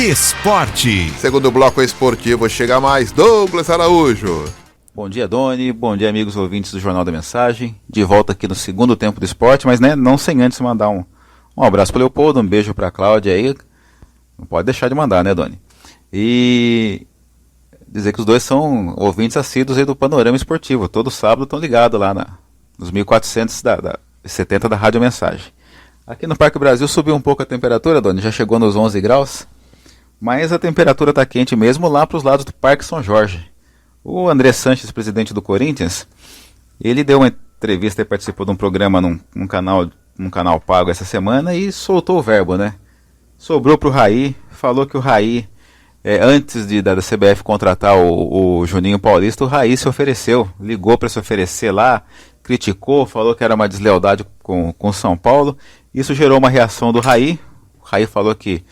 Esporte. Segundo bloco esportivo, chega mais Douglas Araújo. Bom dia, Doni. Bom dia, amigos ouvintes do Jornal da Mensagem. De volta aqui no segundo tempo do esporte, mas não sem antes mandar um abraço para o Leopoldo, um beijo para a Cláudia aí. Não pode deixar de mandar, né, Doni? E dizer que os dois são ouvintes assíduos aí do Panorama Esportivo. Todo sábado estão ligados lá nos 1470 da Rádio Mensagem. Aqui no Parque Brasil subiu um pouco a temperatura, Doni, já chegou nos 11 graus, mas a temperatura está quente mesmo lá para os lados do Parque São Jorge. O André Sanches, presidente do Corinthians, ele deu uma entrevista e participou de um programa num canal pago essa semana e soltou o verbo, né? Sobrou para o Raí, falou que o Raí, antes da CBF contratar o Juninho Paulista, o Raí se ofereceu, ligou para se oferecer lá, criticou, falou que era uma deslealdade com São Paulo. Isso gerou uma reação do Raí. O Raí falou que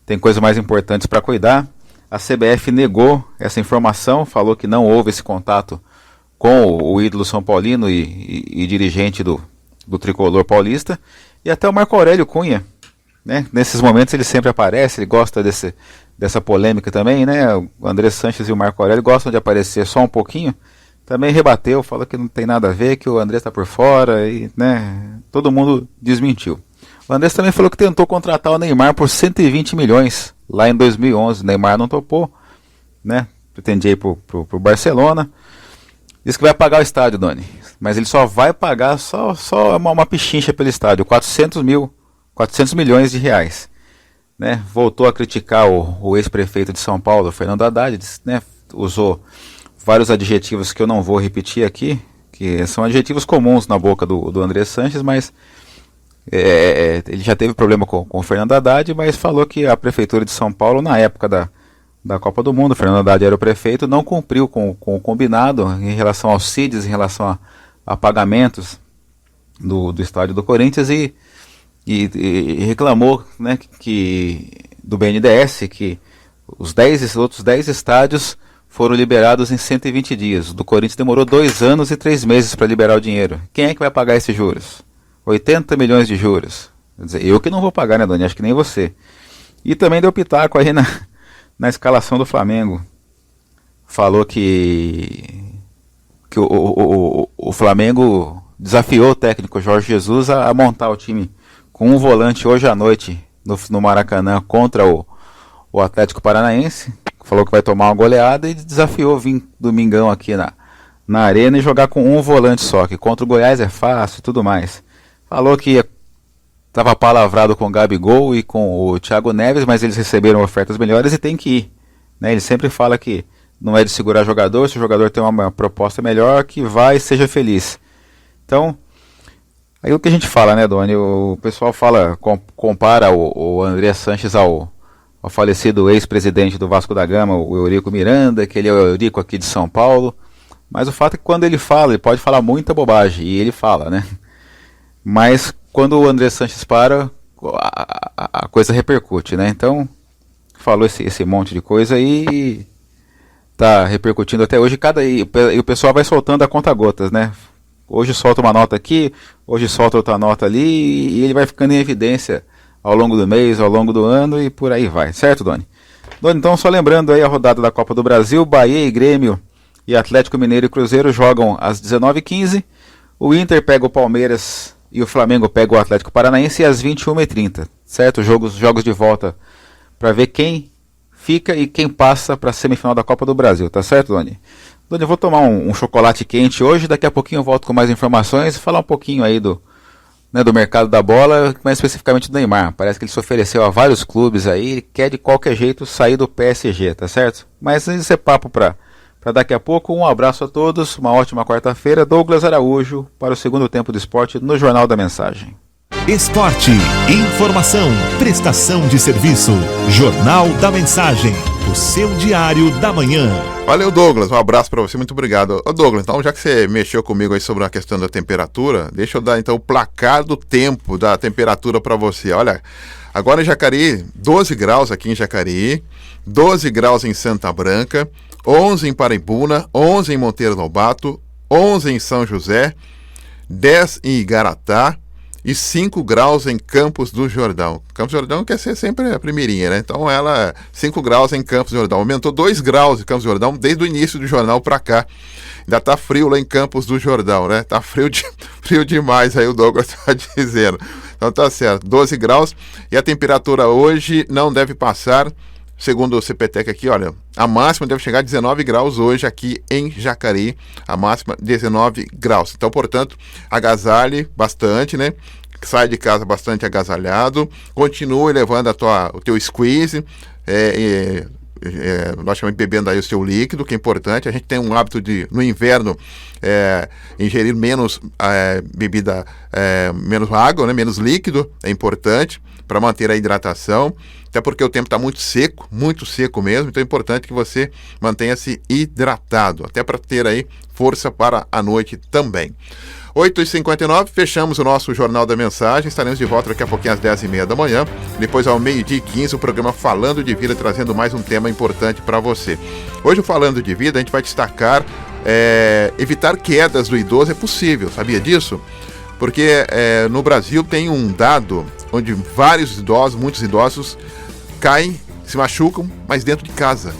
tem coisas mais importantes para cuidar. A CBF negou essa informação, falou que não houve esse contato com o ídolo São Paulino e dirigente do tricolor paulista. E até o Marco Aurélio Cunha, né? Nesses momentos ele sempre aparece, ele gosta dessa polêmica também, né? O André Sanches e o Marco Aurélio gostam de aparecer só um pouquinho. Também rebateu, falou que não tem nada a ver, que o Andrés está por fora, e, né, todo mundo desmentiu. O Andrés também falou que tentou contratar o Neymar por 120 milhões, lá em 2011. O Neymar não topou, né, pretendia ir pro Barcelona. Diz que vai pagar o estádio, Doni, mas ele só vai pagar só uma pichincha pelo estádio, 400 milhões de reais. Né? Voltou a criticar o ex-prefeito de São Paulo, Fernando Haddad, né, usou vários adjetivos que eu não vou repetir aqui, que são adjetivos comuns na boca do André Sanches, mas ele já teve problema com o Fernando Haddad, mas falou que a prefeitura de São Paulo, na época da Copa do Mundo, o Fernando Haddad era o prefeito, não cumpriu com o combinado em relação aos CIDs, em relação a pagamentos do estádio do Corinthians e reclamou, né, do BNDES que os outros 10 estádios foram liberados em 120 dias. O do Corinthians demorou 2 anos e 3 meses para liberar o dinheiro. Quem é que vai pagar esses juros? 80 milhões de juros. Quer dizer, eu que não vou pagar, né, Doni? Acho que nem você. E também deu pitaco aí na escalação do Flamengo. Falou que o Flamengo desafiou o técnico Jorge Jesus a montar o time com um volante hoje à noite no Maracanã contra o Atlético Paranaense. Falou que vai tomar uma goleada e desafiou vir domingão aqui na arena e jogar com um volante só, que contra o Goiás é fácil e tudo mais. Falou que estava palavrado com o Gabigol e com o Thiago Neves, mas eles receberam ofertas melhores e tem que ir. Né? Ele sempre fala que não é de segurar jogador, se o jogador tem uma proposta melhor, que vai e seja feliz. Então, aí o que a gente fala, né, Doni? O pessoal compara o André Sanches ao falecido ex-presidente do Vasco da Gama, o Eurico Miranda, que ele é o Eurico aqui de São Paulo. Mas o fato é que quando ele fala, ele pode falar muita bobagem, e ele fala, né? Mas quando o André Sanches para, a coisa repercute, né? Então, falou esse monte de coisa aí e tá repercutindo até hoje. E o pessoal vai soltando a conta-gotas, né? Hoje solta uma nota aqui, hoje solta outra nota ali, e ele vai ficando em evidência ao longo do mês, ao longo do ano e por aí vai, certo, Doni? Doni, então só lembrando aí a rodada da Copa do Brasil, Bahia e Grêmio e Atlético Mineiro e Cruzeiro jogam às 19h15, o Inter pega o Palmeiras e o Flamengo pega o Atlético Paranaense às 21h30, certo? Jogos de volta para ver quem fica e quem passa para a semifinal da Copa do Brasil, tá certo, Doni? Doni, eu vou tomar um chocolate quente hoje, daqui a pouquinho eu volto com mais informações e falar um pouquinho aí do mercado da bola, mais especificamente do Neymar. Parece que ele se ofereceu a vários clubes aí, ele quer de qualquer jeito sair do PSG, tá certo? Mas isso é papo para daqui a pouco. Um abraço a todos, uma ótima quarta-feira. Douglas Araújo para o segundo tempo do esporte no Jornal da Mensagem. Esporte, informação, prestação de serviço. Jornal da Mensagem, o seu diário da manhã. Valeu, Douglas, um abraço para você, muito obrigado. Ô, Douglas, então já que você mexeu comigo aí sobre a questão da temperatura, deixa eu dar então o placar do tempo, da temperatura para você. Olha, agora em Jacareí, 12 graus aqui em Jacareí, 12 graus em Santa Branca, 11 em Paraibuna, 11 em Monteiro Lobato, 11 em São José, 10 em Igaratá, e 5 graus em Campos do Jordão. Campos do Jordão quer ser sempre a primeirinha, né? Então 5 graus em Campos do Jordão. Aumentou 2 graus em Campos do Jordão desde o início do jornal para cá. Ainda tá frio lá em Campos do Jordão, né? Tá frio demais, aí o Douglas tá dizendo. Então tá certo, 12 graus. E a temperatura hoje não deve passar, segundo o CPTEC aqui, olha, a máxima deve chegar a 19 graus hoje aqui em Jacareí, a máxima 19 graus. Então, portanto, agasalhe bastante, né? Sai de casa bastante agasalhado, continue levando o teu squeeze, logicamente bebendo aí o seu líquido, que é importante. A gente tem um hábito de, no inverno, ingerir menos bebida, menos água, né? Menos líquido, é importante para manter a hidratação, até porque o tempo está muito seco mesmo, então é importante que você mantenha-se hidratado, até para ter aí força para a noite também. 8h59, fechamos o nosso Jornal da Mensagem. Estaremos de volta daqui a pouquinho às 10h30 da manhã. Depois, ao 12h15, o programa Falando de Vida, trazendo mais um tema importante para você. Hoje, o Falando de Vida, a gente vai destacar evitar quedas do idoso é possível. Sabia disso? Porque no Brasil tem um dado onde muitos idosos caem, se machucam, mas dentro de casa.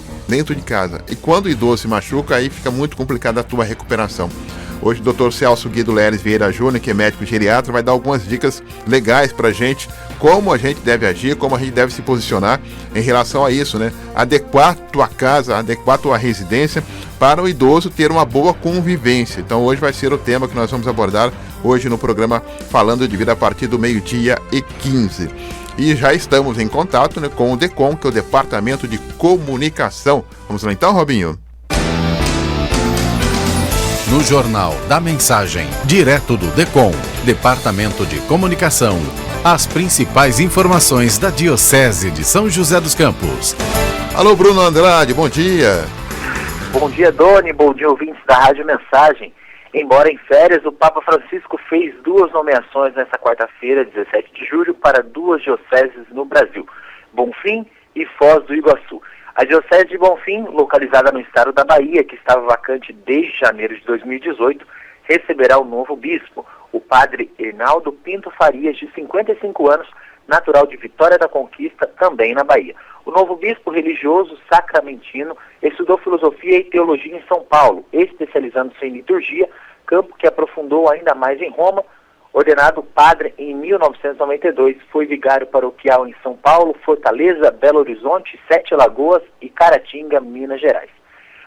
E quando o idoso se machuca, aí fica muito complicada a tua recuperação. Hoje o Dr. Celso Guido Leles Vieira Júnior, que é médico geriatra, vai dar algumas dicas legais pra gente, como a gente deve agir, como a gente deve se posicionar em relação a isso, né? Adequar tua casa, adequar tua residência para o idoso ter uma boa convivência. Então hoje vai ser o tema que nós vamos abordar hoje no programa Falando de Vida a partir do 12h15. E já estamos em contato, né, com o DECOM, que é o Departamento de Comunicação. Vamos lá então, Robinho? No Jornal da Mensagem, direto do DECOM, Departamento de Comunicação, as principais informações da Diocese de São José dos Campos. Alô, Bruno Andrade, bom dia. Bom dia, Doni, bom dia, ouvintes da Rádio Mensagem. Embora em férias, o Papa Francisco fez 2 nomeações nesta quarta-feira, 17 de julho, para 2 dioceses no Brasil, Bonfim e Foz do Iguaçu. A Diocese de Bonfim, localizada no estado da Bahia, que estava vacante desde janeiro de 2018, receberá o novo bispo, o padre Hernaldo Pinto Farias, de 55 anos, natural de Vitória da Conquista, também na Bahia. O novo bispo religioso sacramentino estudou filosofia e teologia em São Paulo, especializando-se em liturgia, campo que aprofundou ainda mais em Roma. Ordenado padre em 1992, foi vigário paroquial em São Paulo, Fortaleza, Belo Horizonte, Sete Lagoas e Caratinga, Minas Gerais.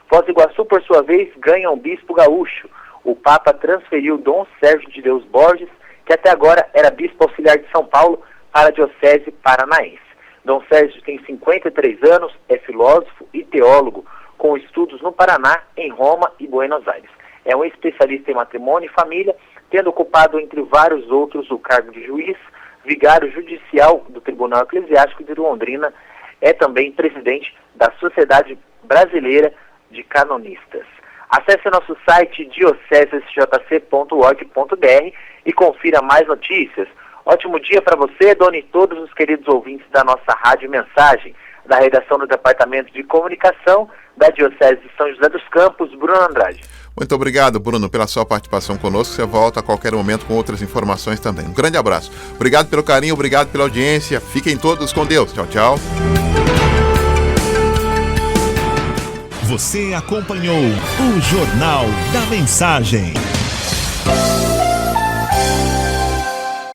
Foz do Iguaçu, por sua vez, ganha um bispo gaúcho. O Papa transferiu Dom Sérgio de Deus Borges, que até agora era bispo auxiliar de São Paulo, para a Diocese Paranaense. Dom Sérgio tem 53 anos, é filósofo e teólogo, com estudos no Paraná, em Roma e Buenos Aires. É um especialista em matrimônio e família, tendo ocupado, entre vários outros, o cargo de juiz, vigário judicial do Tribunal Eclesiástico de Londrina. É também presidente da Sociedade Brasileira de Canonistas. Acesse nosso site diocesesjc.org.br e confira mais notícias. Ótimo dia para você, Dona, e todos os queridos ouvintes da nossa Rádio Mensagem, da redação do Departamento de Comunicação da Diocese de São José dos Campos, Bruno Andrade. Muito obrigado, Bruno, pela sua participação conosco. Você volta a qualquer momento com outras informações também. Um grande abraço. Obrigado pelo carinho, obrigado pela audiência. Fiquem todos com Deus. Tchau, tchau. Você acompanhou o Jornal da Mensagem.